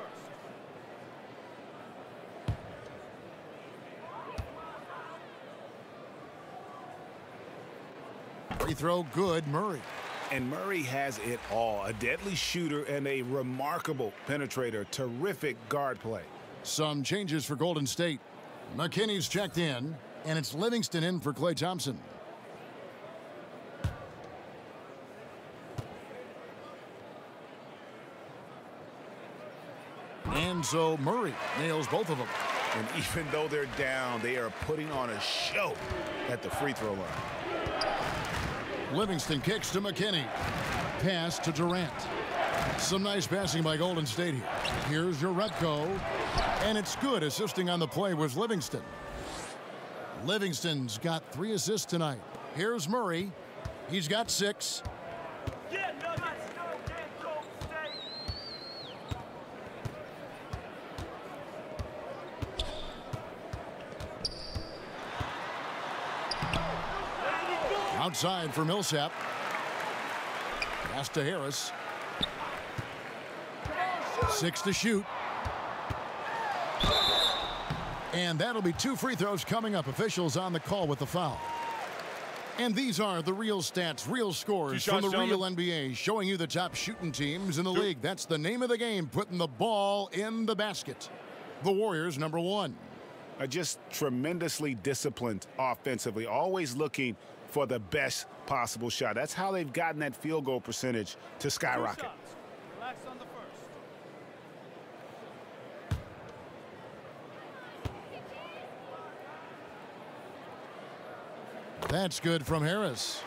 Free throw good, Murray. And Murray has it all. A deadly shooter and a remarkable penetrator. Terrific guard play. Some changes for Golden State. McKinney's checked in, and it's Livingston in for Klay Thompson. And so Murray nails both of them. And even though they're down, they are putting on a show at the free throw line. Livingston kicks to McKinney. Pass to Durant. Some nice passing by Golden State here. Here's Jerebko. And it's good. Assisting on the play was Livingston. Livingston's got 3 assists tonight. Here's Murray. He's got 6. Outside for Millsap. Pass to Harris. 6 to shoot. And that'll be 2 free throws coming up. Officials on the call with the foul. And these are the real stats, real scores from the real NBA, showing you the top shooting teams in the league. That's the name of the game, putting the ball in the basket. The Warriors, number 1. Are just tremendously disciplined offensively, always looking for the best possible shot. That's how they've gotten that field goal percentage to skyrocket. Relax on the first. That's good from Harris.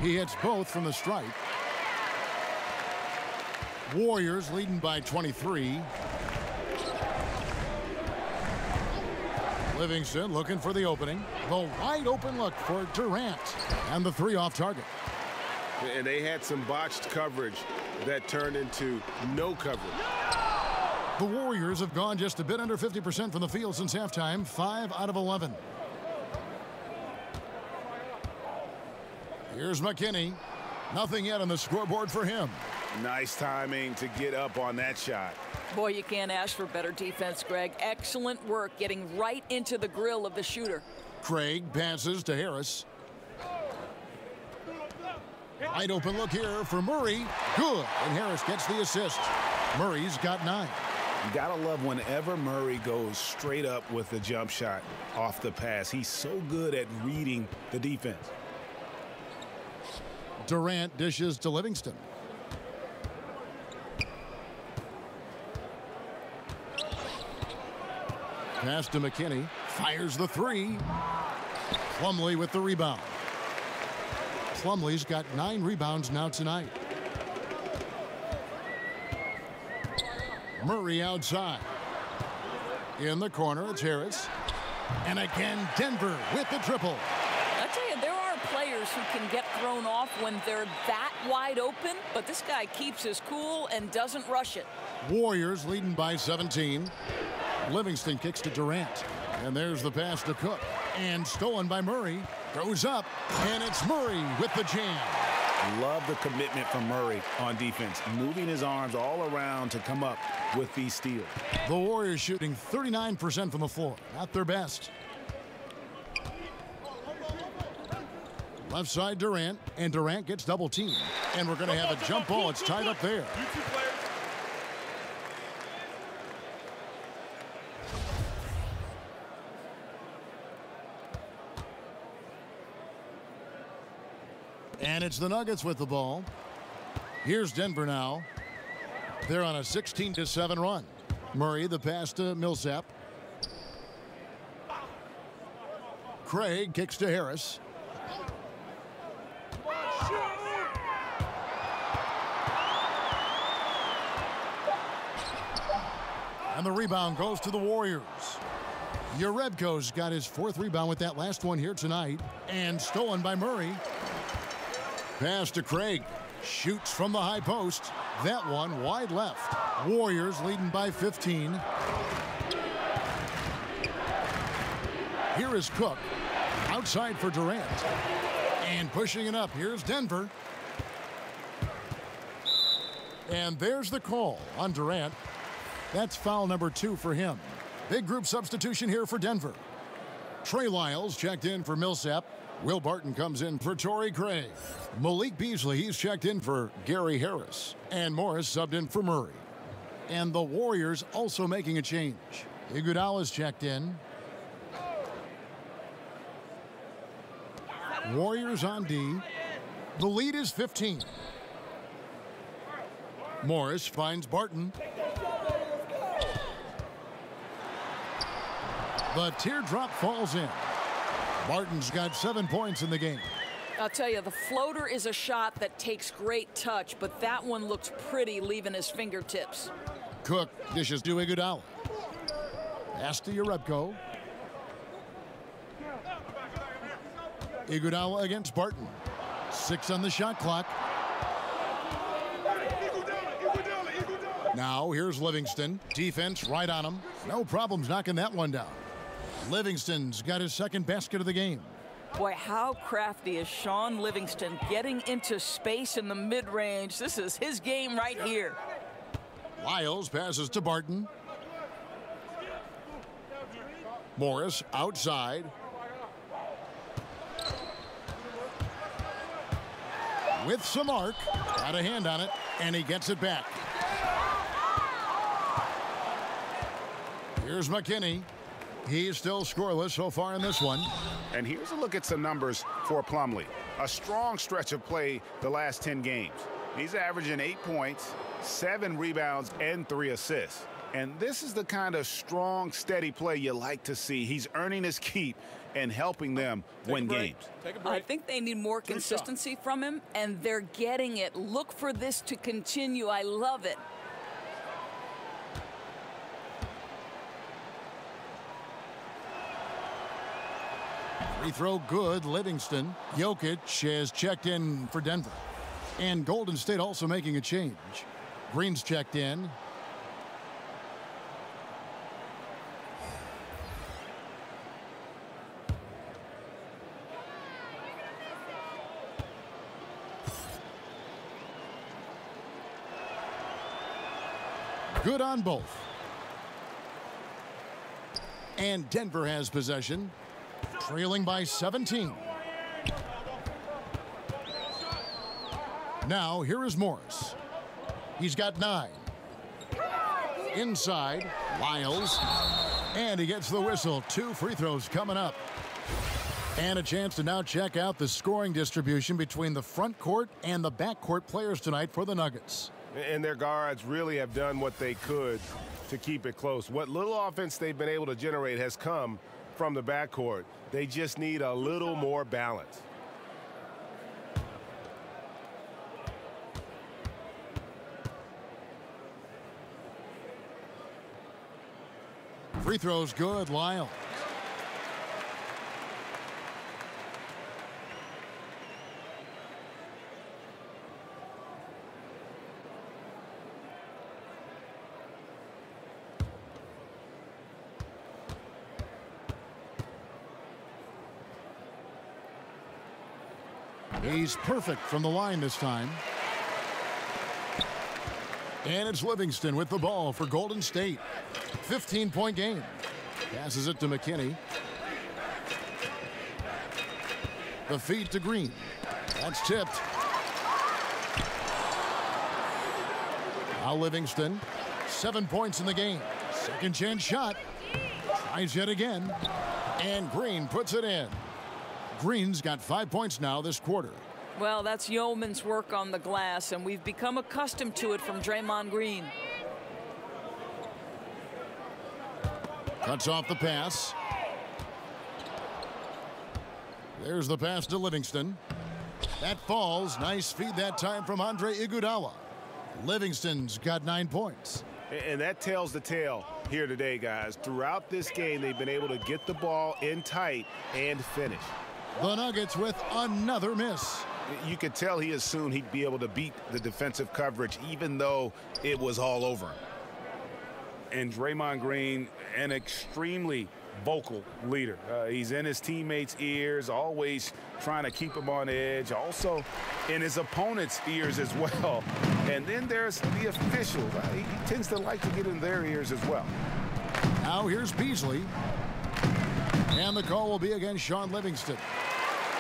He hits both from the stripe. Warriors leading by 23. Livingston looking for the opening. The wide open look for Durant. And the 3 off target. And they had some botched coverage that turned into no coverage. The Warriors have gone just a bit under 50% from the field since halftime. 5 out of 11. Here's McKinney. Nothing yet on the scoreboard for him. Nice timing to get up on that shot. Boy, you can't ask for better defense, Greg. Excellent work getting right into the grill of the shooter. Craig passes to Harris. Wide open look here for Murray. Good. And Harris gets the assist. Murray's got 9. You gotta love whenever Murray goes straight up with the jump shot off the pass. He's so good at reading the defense. Durant dishes to Livingston. Pass to McKinney. Fires the 3. Plumlee with the rebound. Plumlee's got 9 rebounds now tonight. Murray outside. In the corner, it's Harris. And again, Denver with the triple. I tell you, there are players who can get thrown off when they're that wide open, but this guy keeps his cool and doesn't rush it. Warriors leading by 17. Livingston kicks to Durant. And there's the pass to Cook. And stolen by Murray. Goes up. And it's Murray with the jam. Love the commitment from Murray on defense. Moving his arms all around to come up with these steals. The Warriors shooting 39% from the floor. Not their best. Left side Durant. And Durant gets double teamed. And we're going to have a jump ball. It's tied up there. And it's the Nuggets with the ball. Here's Denver now. They're on a 16-7 run. Murray, the pass to Millsap. Craig kicks to Harris. And the rebound goes to the Warriors. Jerebko's got his 4th rebound with that last one here tonight. And stolen by Murray. Pass to Craig. Shoots from the high post. That one wide left. Warriors leading by 15. Here is Cook. Outside for Durant. And pushing it up. Here's Denver. And there's the call on Durant. That's foul number 2 for him. Big group substitution here for Denver. Trey Lyles checked in for Millsap. Will Barton comes in for Torrey Craig. Malik Beasley, he's checked in for Gary Harris. And Morris subbed in for Murray. And the Warriors also making a change. Iguodala's checked in. Warriors on D. The lead is 15. Morris finds Barton. The teardrop falls in. Barton's got 7 points in the game. I'll tell you, the floater is a shot that takes great touch, but that one looks pretty leaving his fingertips. Cook dishes to Iguodala. Pass to Jerebko. Iguodala against Barton. 6 on the shot clock. Now here's Livingston. Defense right on him. No problems knocking that one down. Livingston's got his 2nd basket of the game. Boy, how crafty is Shaun Livingston getting into space in the mid-range. This is his game right here. Lyles passes to Barton. Morris outside. With some arc. Got a hand on it, and he gets it back. Here's McKinney. He's still scoreless so far in this one. And here's a look at some numbers for Plumlee. A strong stretch of play the last 10 games. He's averaging 8 points, 7 rebounds, and 3 assists. And this is the kind of strong, steady play you like to see. He's earning his keep and helping them win games. I think they need more consistency from him, and they're getting it. Look for this to continue. I love it. Free throw good, Livingston. Jokic has checked in for Denver. And Golden State also making a change. Green's checked in. Good on both. And Denver has possession. Trailing by 17. Now, here is Morris. He's got 9. Inside, Lyles. And he gets the whistle. 2 free throws coming up. And a chance to now check out the scoring distribution between the front court and the back court players tonight for the Nuggets. And their guards really have done what they could to keep it close. What little offense they've been able to generate has come from the backcourt. They just need a little more balance. Free throws good, Lyles. He's perfect from the line this time. And it's Livingston with the ball for Golden State. 15-point game. Passes it to McKinney. The feed to Green. That's tipped. Now Livingston. 7 points in the game. Second chance shot. Tries yet again. And Green puts it in. Green's got 5 points now this quarter. Well, that's yeoman's work on the glass, and we've become accustomed to it from Draymond Green. Cuts off the pass. There's the pass to Livingston. That falls. Nice feed that time from Andre Iguodala. Livingston's got 9 points. And that tells the tale here today, guys. Throughout this game, they've been able to get the ball in tight and finish. The Nuggets with another miss. You could tell he assumed he'd be able to beat the defensive coverage, even though it was all over him. And Draymond Green, an extremely vocal leader. He's in his teammates' ears, always trying to keep them on edge, also in his opponent's ears as well. And then there's the officials. He tends to like to get in their ears as well. Now here's Beasley. And the call will be against Shaun Livingston.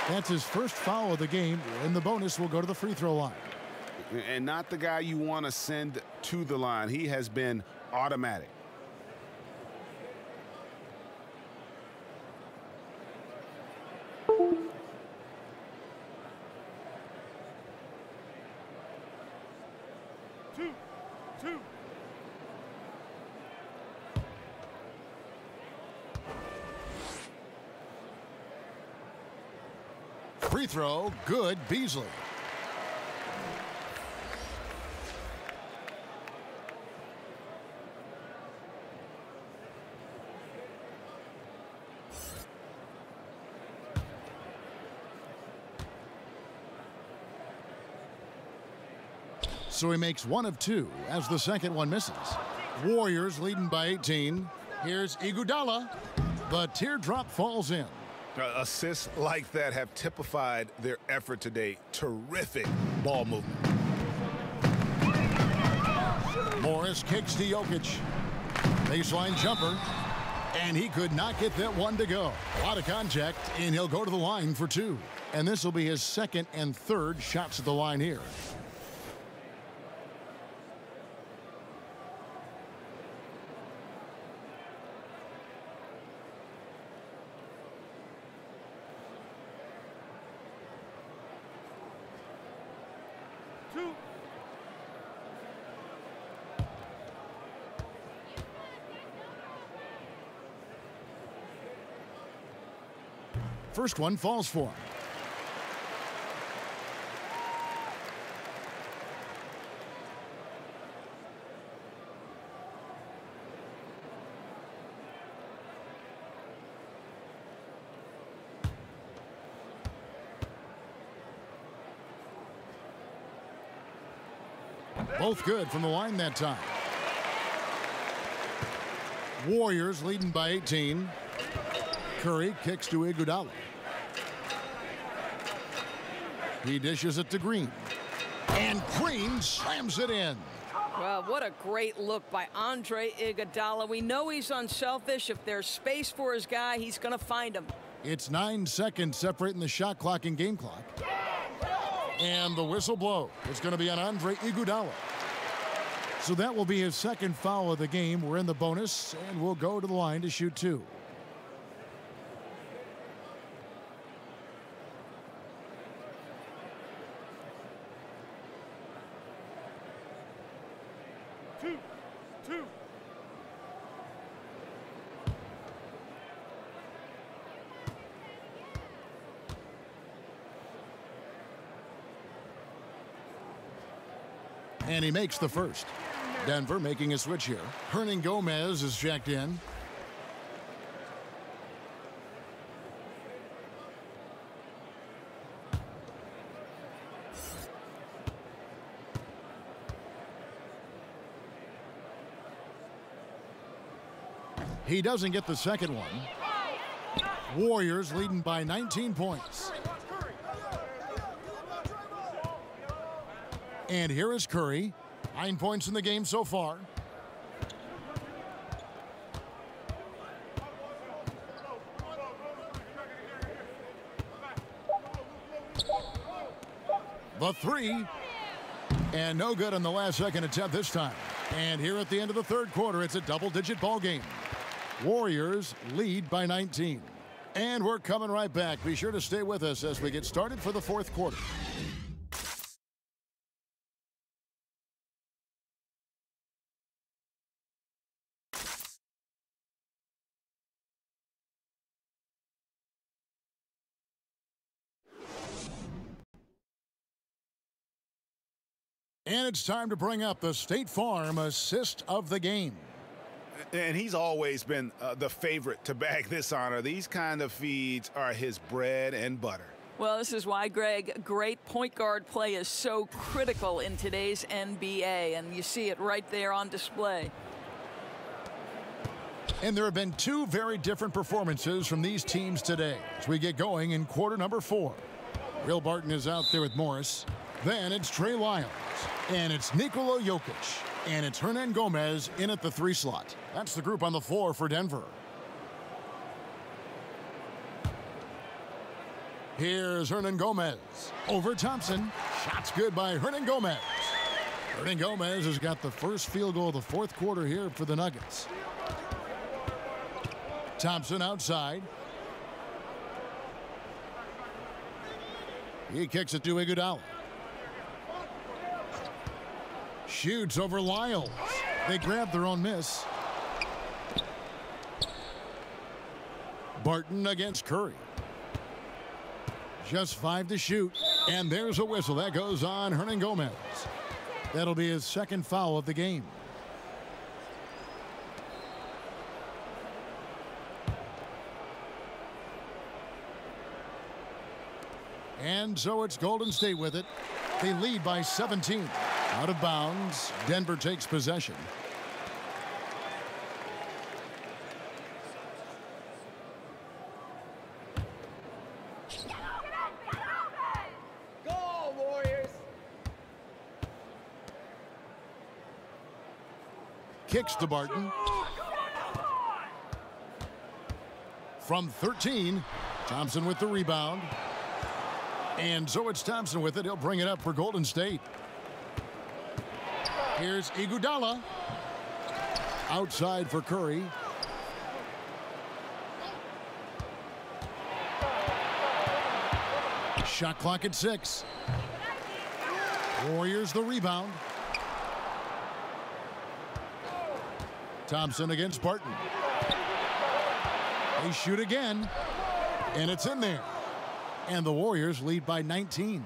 That's his first foul of the game, and the bonus will go to the free throw line. And not the guy you want to send to the line. He has been automatic. Two. Free throw, good, Beasley. So he makes one of two as the second one misses. Warriors leading by 18. Here's Iguodala. The teardrop falls in. Assists like that have typified their effort today. Terrific ball movement. Morris kicks to Jokic. Baseline jumper. And he could not get that one to go. A lot of contact, and he'll go to the line for two. And this will be his second and third shots at the line here. First one falls for him. Both good from the line that time. Warriors leading by 18. Curry kicks to Iguodala. He dishes it to Green. And Green slams it in. Well, what a great look by Andre Iguodala. We know he's unselfish. If there's space for his guy, he's going to find him. It's 9 seconds separating the shot clock and game clock. And the whistle blow is going to be on Andre Iguodala. So that will be his second foul of the game. We're in the bonus, and we'll go to the line to shoot two. Two. And he makes the first. Denver making a switch here. Hernan Gomez is checked in. He doesn't get the second one. Warriors leading by 19 points. And here is Curry. 9 points in the game so far. The three. And no good on the last second attempt this time. And here at the end of the third quarter, it's a double-digit ball game. Warriors lead by 19. And we're coming right back. Be sure to stay with us as we get started for the fourth quarter. And it's time to bring up the State Farm assist of the game. And he's always been the favorite to bag this honor. These kind of feeds are his bread and butter. Well, this is why, Greg, great point guard play is so critical in today's NBA, and you see it right there on display. And there have been two very different performances from these teams today as we get going in quarter number 4. Will Barton is out there with Morris. Then it's Trey Lyles. And it's Nikola Jokic. And it's Hernangomez in at the 3 slot. That's the group on the floor for Denver. Here's Hernangomez over Thompson. Shots good by Hernangomez. Hernangomez has got the first field goal of the 4th quarter here for the Nuggets. Thompson outside. He kicks it to Iguodala. Shoots over Lyles. They grab their own miss. Barton against Curry. Just 5 to shoot. And there's a whistle. That goes on Hernangomez. That'll be his 2nd foul of the game. And so it's Golden State with it. They lead by 17. Out of bounds. Denver takes possession. Go, Warriors! Kicks to Barton. From 13, Thompson with the rebound. And so it's Thompson with it. He'll bring it up for Golden State. Here's Iguodala. Outside for Curry. Shot clock at 6. Warriors the rebound. Thompson against Barton. They shoot again. And it's in there. And the Warriors lead by 19.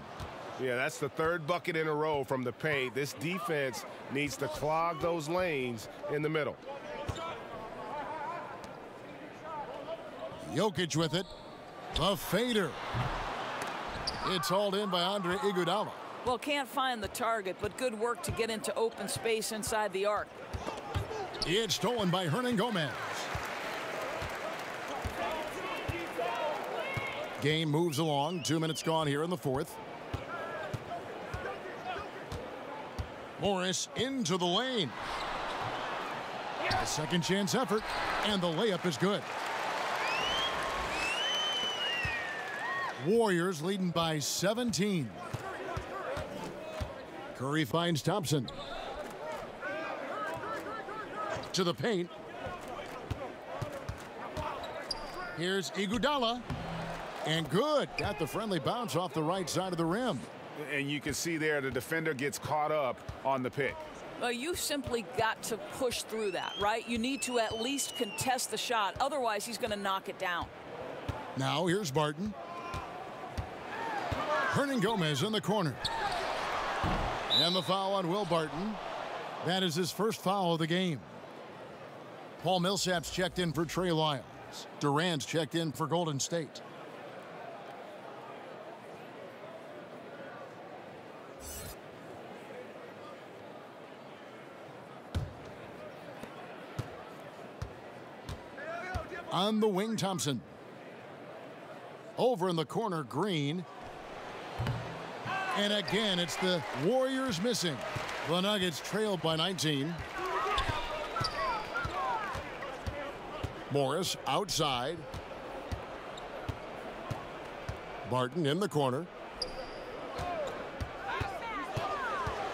Yeah, that's the 3rd bucket in a row from the paint. This defense needs to clog those lanes in the middle. Jokic with it. The fader. It's hauled in by Andre Iguodala. Well, can't find the target, but good work to get into open space inside the arc. It's stolen by Hernangomez. Game moves along. 2 minutes gone here in the 4th. Morris into the lane. A second chance effort, and the layup is good. Warriors leading by 17. Curry finds Thompson. To the paint. Here's Iguodala. And good. Got the friendly bounce off the right side of the rim. And you can see there the defender gets caught up on the pick. Well, you simply got to push through that, right? You need to at least contest the shot. Otherwise, he's going to knock it down. Now here's Barton. Hernangomez in the corner. And the foul on Will Barton. That is his 1st foul of the game. Paul Millsap's checked in for Trey Lyles. Durant's checked in for Golden State. On the wing, Thompson. Over in the corner, Green. And again, it's the Warriors missing. The Nuggets trailed by 19. Morris outside. Barton in the corner.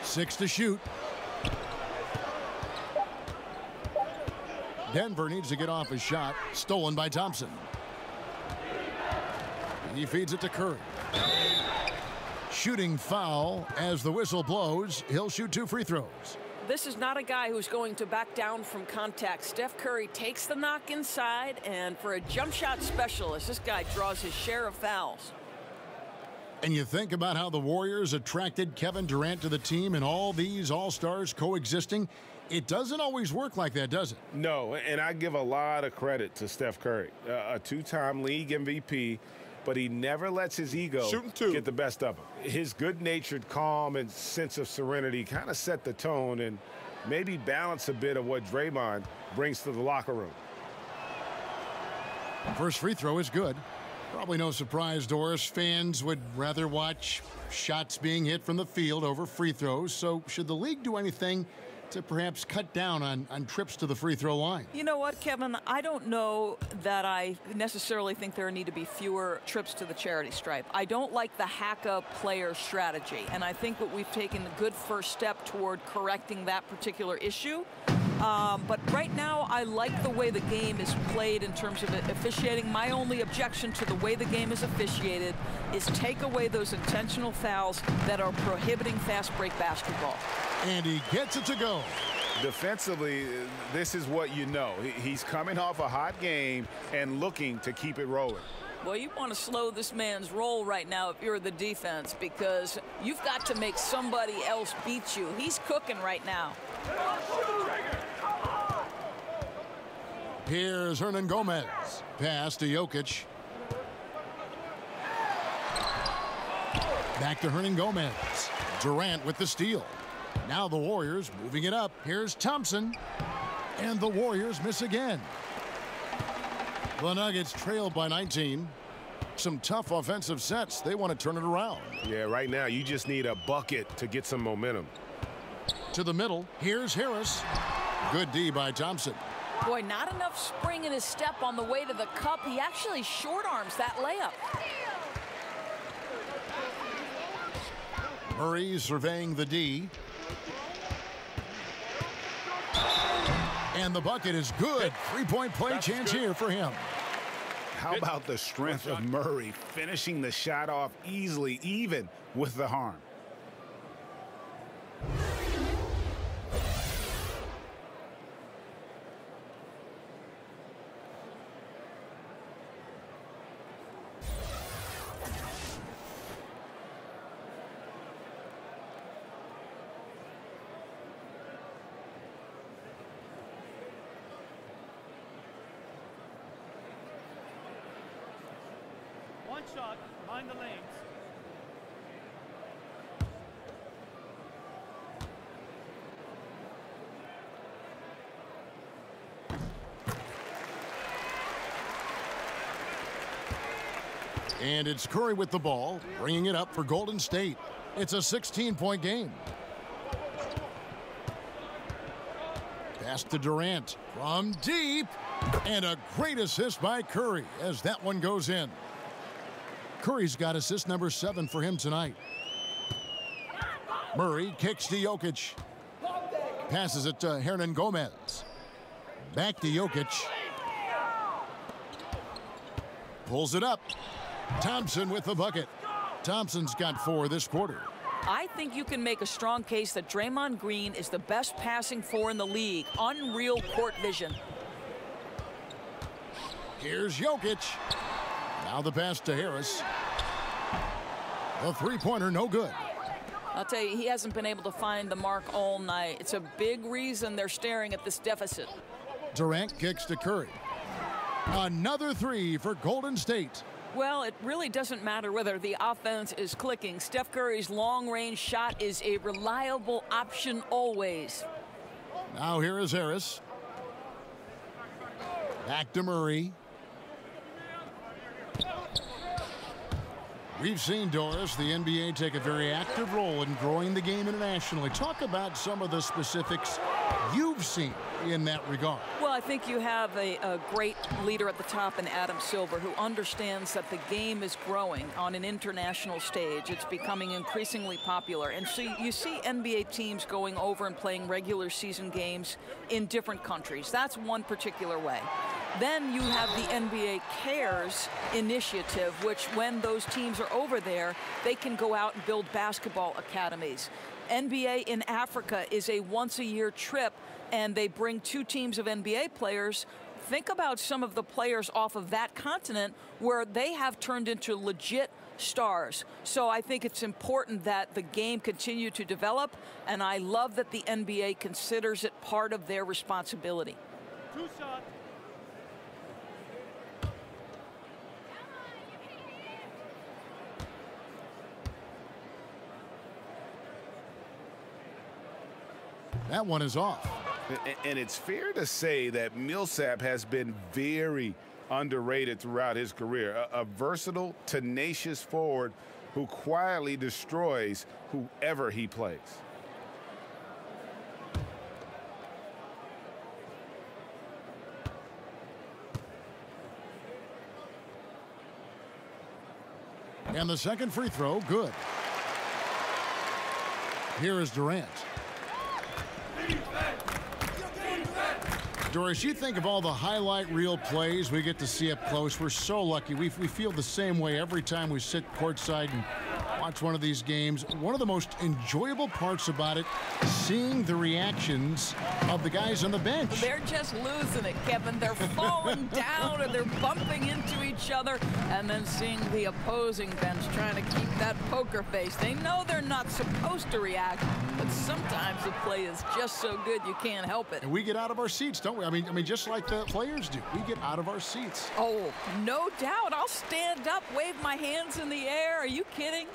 6 to shoot. Denver needs to get off his shot. Stolen by Thompson. He feeds it to Curry. Shooting foul as the whistle blows. He'll shoot 2 free throws. This is not a guy who's going to back down from contact. Steph Curry takes the knock inside, and for a jump shot specialist, this guy draws his share of fouls. And you think about how the Warriors attracted Kevin Durant to the team and all these all-stars coexisting. It doesn't always work like that, does it? No, and I give a lot of credit to Steph Curry, a two-time league MVP, but he never lets his ego get the best of him. His good-natured calm and sense of serenity kind of set the tone and maybe balance a bit of what Draymond brings to the locker room. First free throw is good. Probably no surprise, Doris. Fans would rather watch shots being hit from the field over free throws. So should the league do anything to perhaps cut down on trips to the free throw line? You know what, Kevin? I don't know that I necessarily think there need to be fewer trips to the charity stripe. I don't like the hack-up player strategy, and I think that we've taken a good first step toward correcting that particular issue. But right now, I like the way the game is played in terms of officiating. My only objection to the way the game is officiated is take away those intentional fouls that are prohibiting fast break basketball. And he gets it to go. Defensively, this is what you know. He's coming off a hot game and looking to keep it rolling. Well, you want to slow this man's roll right now if you're the defense, because you've got to make somebody else beat you. He's cooking right now. Here's Hernangomez. Pass to Jokic. Back to Hernangomez. Durant with the steal. Now the Warriors moving it up. Here's Thompson. And the Warriors miss again. The Nuggets trail by 19. Some tough offensive sets. They want to turn it around. Yeah, right now you just need a bucket to get some momentum. To the middle. Here's Harris. Good D by Thompson. Boy, not enough spring in his step on the way to the cup. He actually short arms that layup. Murray surveying the D. And the bucket is good. Three-point play chance here for him. How about the strength of Murray finishing the shot off easily, even with the harm? One shot, mind the lanes. And it's Curry with the ball, bringing it up for Golden State. It's a 16-point game. Pass to Durant from deep. And a great assist by Curry as that one goes in. Curry's got assist number 7 for him tonight. Murray kicks to Jokic. Passes it to Hernangomez. Back to Jokic. Pulls it up. Thompson with the bucket. Thompson's got 4 this quarter. I think you can make a strong case that Draymond Green is the best passing 4 in the league. Unreal court vision. Here's Jokic. Now the pass to Harris. The three-pointer no good. I'll tell you, he hasn't been able to find the mark all night. It's a big reason they're staring at this deficit. Durant kicks to Curry. Another 3 for Golden State. Well, it really doesn't matter whether the offense is clicking. Steph Curry's long-range shot is a reliable option always. Now here is Harris. Back to Murray. We've seen, Doris, the NBA take a very active role in growing the game internationally. Talk about some of the specifics you've seen in that regard. Well, I think you have a great leader at the top in Adam Silver, who understands that the game is growing on an international stage. It's becoming increasingly popular. And so you see NBA teams going over and playing regular season games in different countries. That's one particular way. Then you have the NBA Cares initiative, which when those teams are over there, they can go out and build basketball academies. NBA in Africa is a once-a-year trip, and they bring 2 teams of NBA players. Think about some of the players off of that continent where they have turned into legit stars. So I think it's important that the game continue to develop, and I love that the NBA considers it part of their responsibility. 2 shots. That one is off. And it's fair to say that Millsap has been very underrated throughout his career. A versatile, tenacious forward who quietly destroys whoever he plays. And the second free throw, good. Here is Durant. Doris, you think of all the highlight reel plays we get to see up close. We're so lucky. We feel the same way every time we sit courtside and watch one of these games. One of the most enjoyable parts about it, seeing the reactions of the guys on the bench. They're just losing it, Kevin. They're falling down and they're bumping into each other, and then seeing the opposing bench trying to keep that poker face. They know they're not supposed to react, but sometimes the play is just so good you can't help it. And we get out of our seats, don't we? I mean, just like the players do. We get out of our seats. Oh, no doubt. I'll stand up, wave my hands in the air. Are you kidding?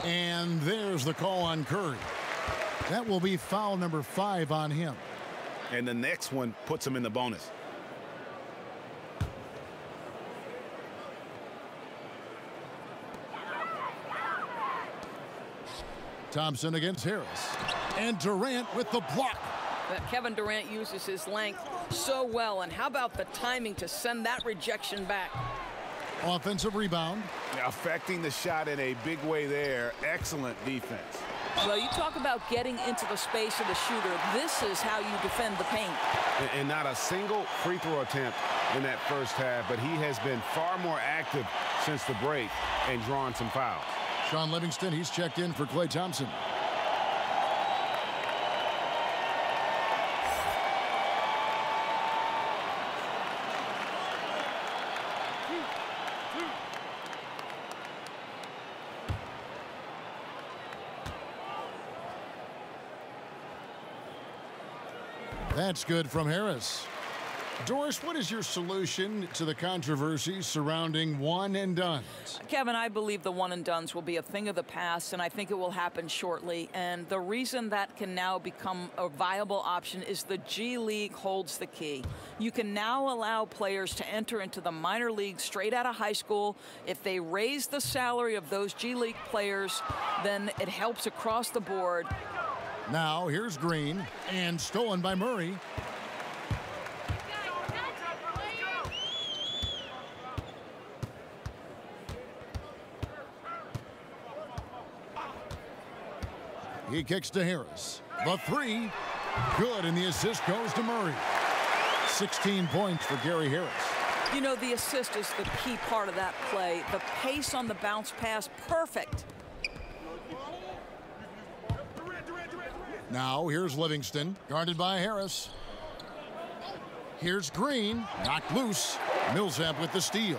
And there's the call on Curry. That will be foul number 5 on him. And the next one puts him in the bonus. Thompson against Harris. And Durant with the block. But Kevin Durant uses his length so well. And how about the timing to send that rejection back? Offensive rebound. Affecting the shot in a big way there. Excellent defense. Well, you talk about getting into the space of the shooter. This is how you defend the paint. And not a single free throw attempt in that first half, but he has been far more active since the break and drawing some fouls. Sean Livingston, he's checked in for Klay Thompson. That's good from Harris. Doris, what is your solution to the controversy surrounding one and dones? Kevin, I believe the one and dones will be a thing of the past, and I think it will happen shortly. And the reason that can now become a viable option is the G League holds the key. You can now allow players to enter into the minor leagues straight out of high school. If they raise the salary of those G League players, then it helps across the board. Now here's Green, and stolen by Murray. He kicks to Harris. The three, good, and the assist goes to Murray. 16 points for Gary Harris. You know, the assist is the key part of that play. The pace on the bounce pass, perfect. Now here's Livingston, guarded by Harris. Here's Green, knocked loose. Millsap with the steal.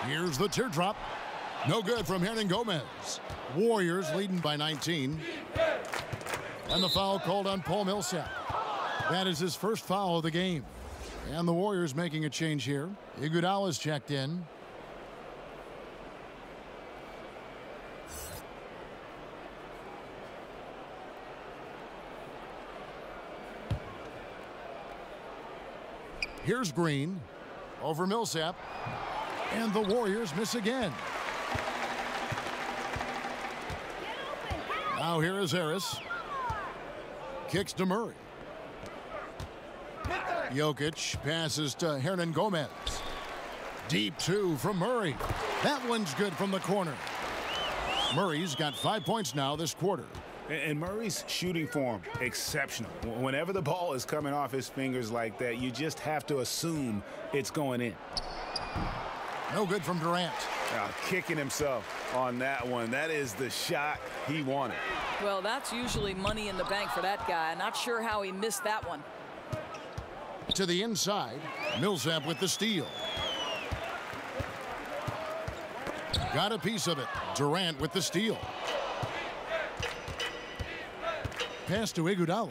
Here's the teardrop. No good from Hernangomez. Warriors leading by 19. And the foul called on Paul Millsap. That is his first foul of the game. And the Warriors making a change here. Iguodala's checked in. Here's Green over Millsap. And the Warriors miss again. Now here is Harris. Kicks to Murray. Jokic passes to Hernangomez. Deep two from Murray. That one's good from the corner. Murray's got 5 points now this quarter. And Murray's shooting form, exceptional. Whenever the ball is coming off his fingers like that, you just have to assume it's going in. No good from Durant. Kicking himself on that one. That is the shot he wanted. Well, that's usually money in the bank for that guy. Not sure how he missed that one. To the inside, Millsap with the steal. Got a piece of it. Durant with the steal. Pass to Iguodala.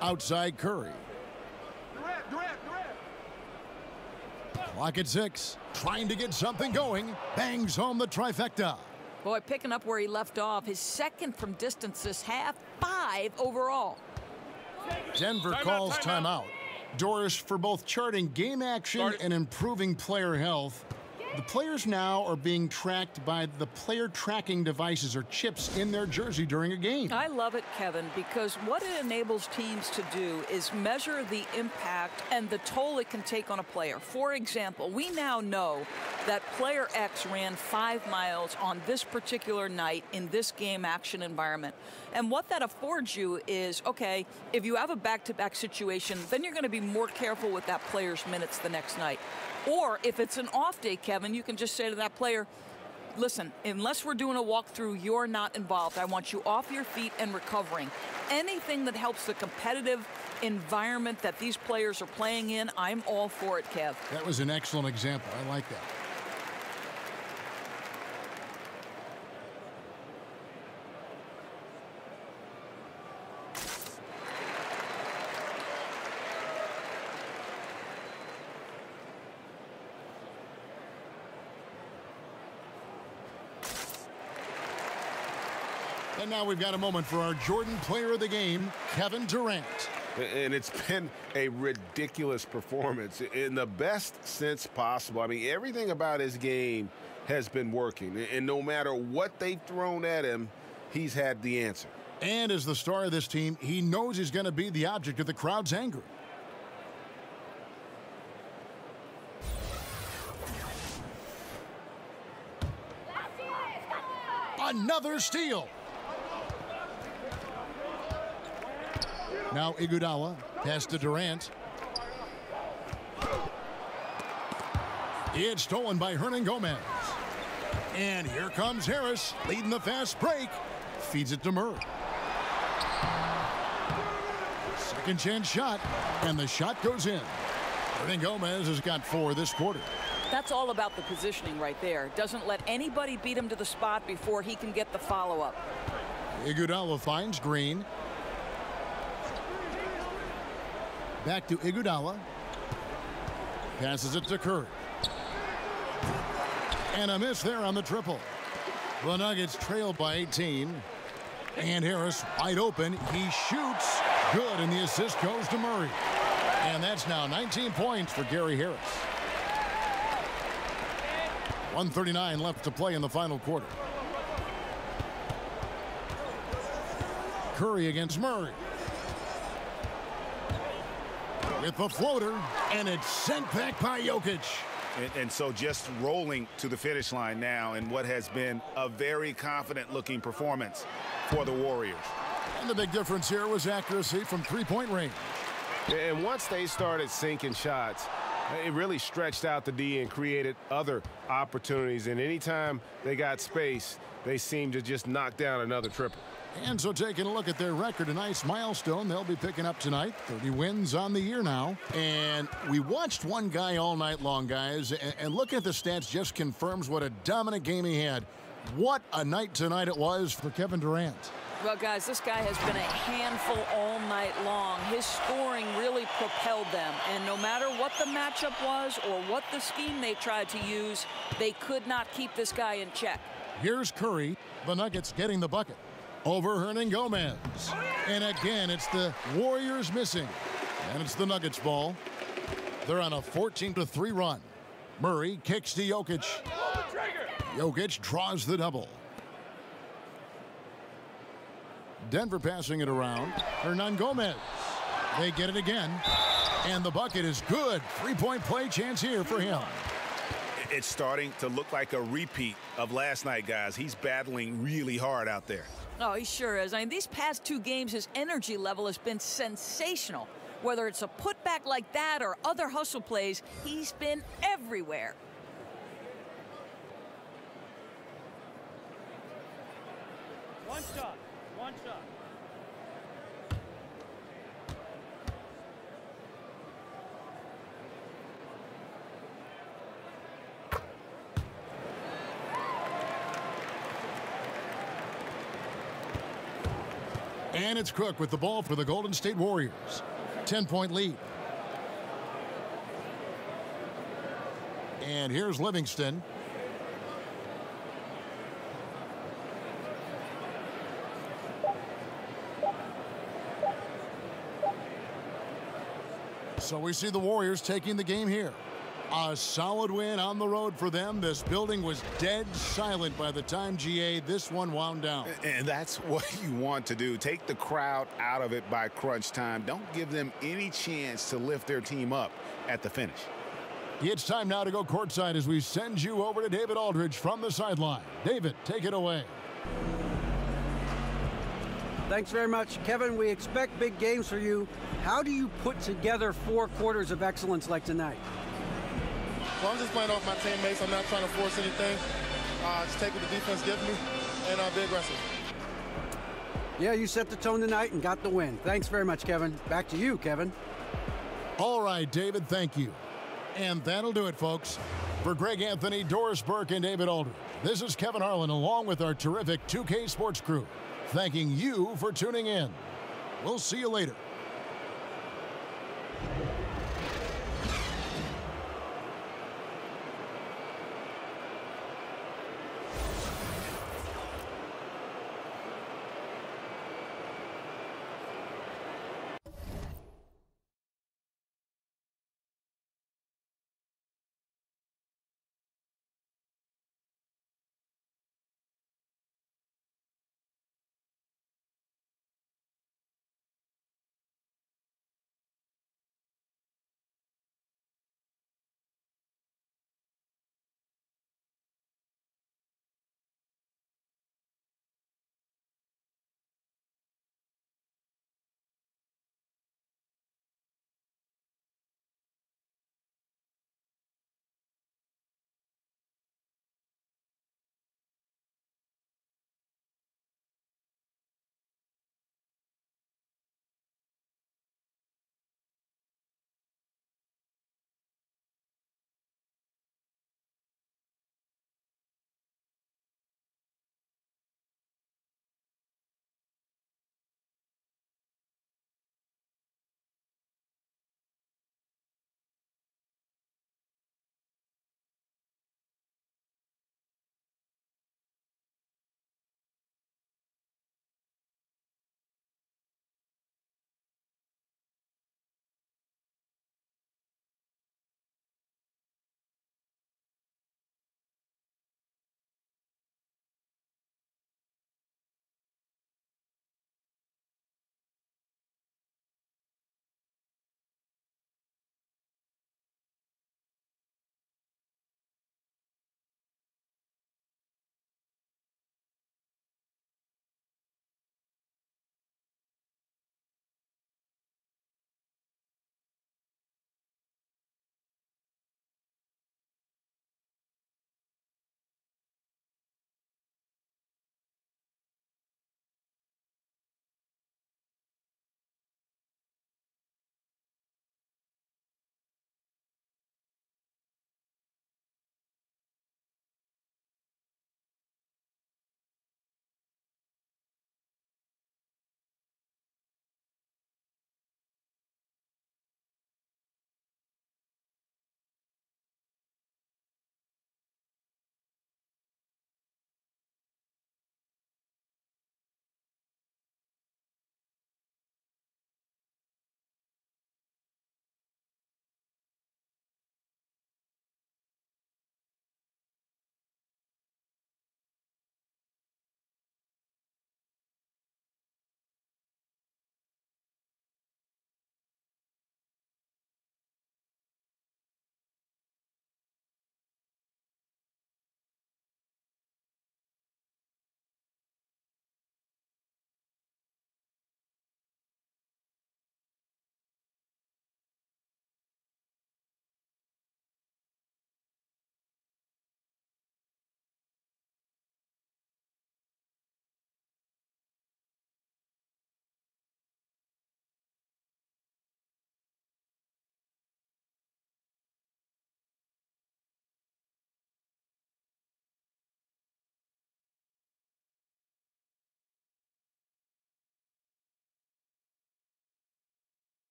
Outside Curry. Clock at 6. Trying to get something going. Bangs home the trifecta. Boy, picking up where he left off. His second from distance this half. 5 overall. Denver calls timeout. Doris, for both charting game action and improving player health, the players now are being tracked by the player tracking devices or chips in their jersey during a game. I love it, Kevin, because what it enables teams to do is measure the impact and the toll it can take on a player. For example, we now know that player X ran 5 miles on this particular night in this game action environment. And what that affords you is, okay, if you have a back-to-back situation, then you're going to be more careful with that player's minutes the next night. Or if it's an off day, Kevin, you can just say to that player, listen, unless we're doing a walkthrough, you're not involved. I want you off your feet and recovering. Anything that helps the competitive environment that these players are playing in, I'm all for it, Kev. That was an excellent example. I like that. And now we've got a moment for our Jordan player of the game, Kevin Durant. And it's been a ridiculous performance in the best sense possible. I mean, everything about his game has been working. And no matter what they've thrown at him, he's had the answer. And as the star of this team, he knows he's going to be the object of the crowd's anger. Another steal. Now Iguodala, pass to Durant. It's stolen by Hernangomez. And here comes Harris, leading the fast break. Feeds it to Murray. Second chance shot, and the shot goes in. Hernangomez has got 4 this quarter. That's all about the positioning right there. Doesn't let anybody beat him to the spot before he can get the follow-up. Iguodala finds Green. Back to Iguodala. Passes it to Curry. And a miss there on the triple. The Nuggets trail by 18. And Harris wide open. He shoots. Good, and the assist goes to Murray. And that's now 19 points for Gary Harris. 1:39 left to play in the final quarter. Curry against Murray. With the floater, and it's sent back by Jokic. And so just rolling to the finish line now in what has been a very confident-looking performance for the Warriors. And the big difference here was accuracy from three-point range. And once they started sinking shots, it really stretched out the D and created other opportunities. And anytime they got space, they seemed to just knock down another triple. And so taking a look at their record, a nice milestone they'll be picking up tonight. 30 wins on the year now. And we watched one guy all night long, guys. And looking at the stats just confirms what a dominant game he had. What a night tonight it was for Kevin Durant. Well, guys, this guy has been a handful all night long. His scoring really propelled them. And no matter what the matchup was or what the scheme they tried to use, they could not keep this guy in check. Here's Curry. The Nuggets getting the bucket. Over Hernangomez. And again, it's the Warriors missing. And it's the Nuggets ball. They're on a 14-3 run. Murray kicks to Jokic. Jokic draws the double. Denver passing it around. Hernangomez. They get it again. And the bucket is good. Three-point play chance here for him. It's starting to look like a repeat of last night, guys. He's battling really hard out there. Oh, he sure is. I mean, these past 2 games, his energy level has been sensational. Whether it's a putback like that or other hustle plays, he's been everywhere. One shot. One shot. And it's Cook with the ball for the Golden State Warriors. 10-point lead. And here's Livingston. So we see the Warriors taking the game here. A solid win on the road for them. This building was dead silent by the time, GA, this one wound down. And that's what you want to do. Take the crowd out of it by crunch time. Don't give them any chance to lift their team up at the finish. It's time now to go courtside as we send you over to David Aldridge from the sideline. David, take it away. Thanks very much, Kevin. We expect big games for you. How do you put together 4 quarters of excellence like tonight? Well, I'm just playing off my teammates. I'm not trying to force anything. Just take what the defense gives me and be aggressive. Yeah, you set the tone tonight and got the win. Thanks very much, Kevin. Back to you, Kevin. All right, David, thank you. And that'll do it, folks. For Greg Anthony, Doris Burke, and David Aldridge, this is Kevin Harlan along with our terrific 2K Sports crew, thanking you for tuning in. We'll see you later.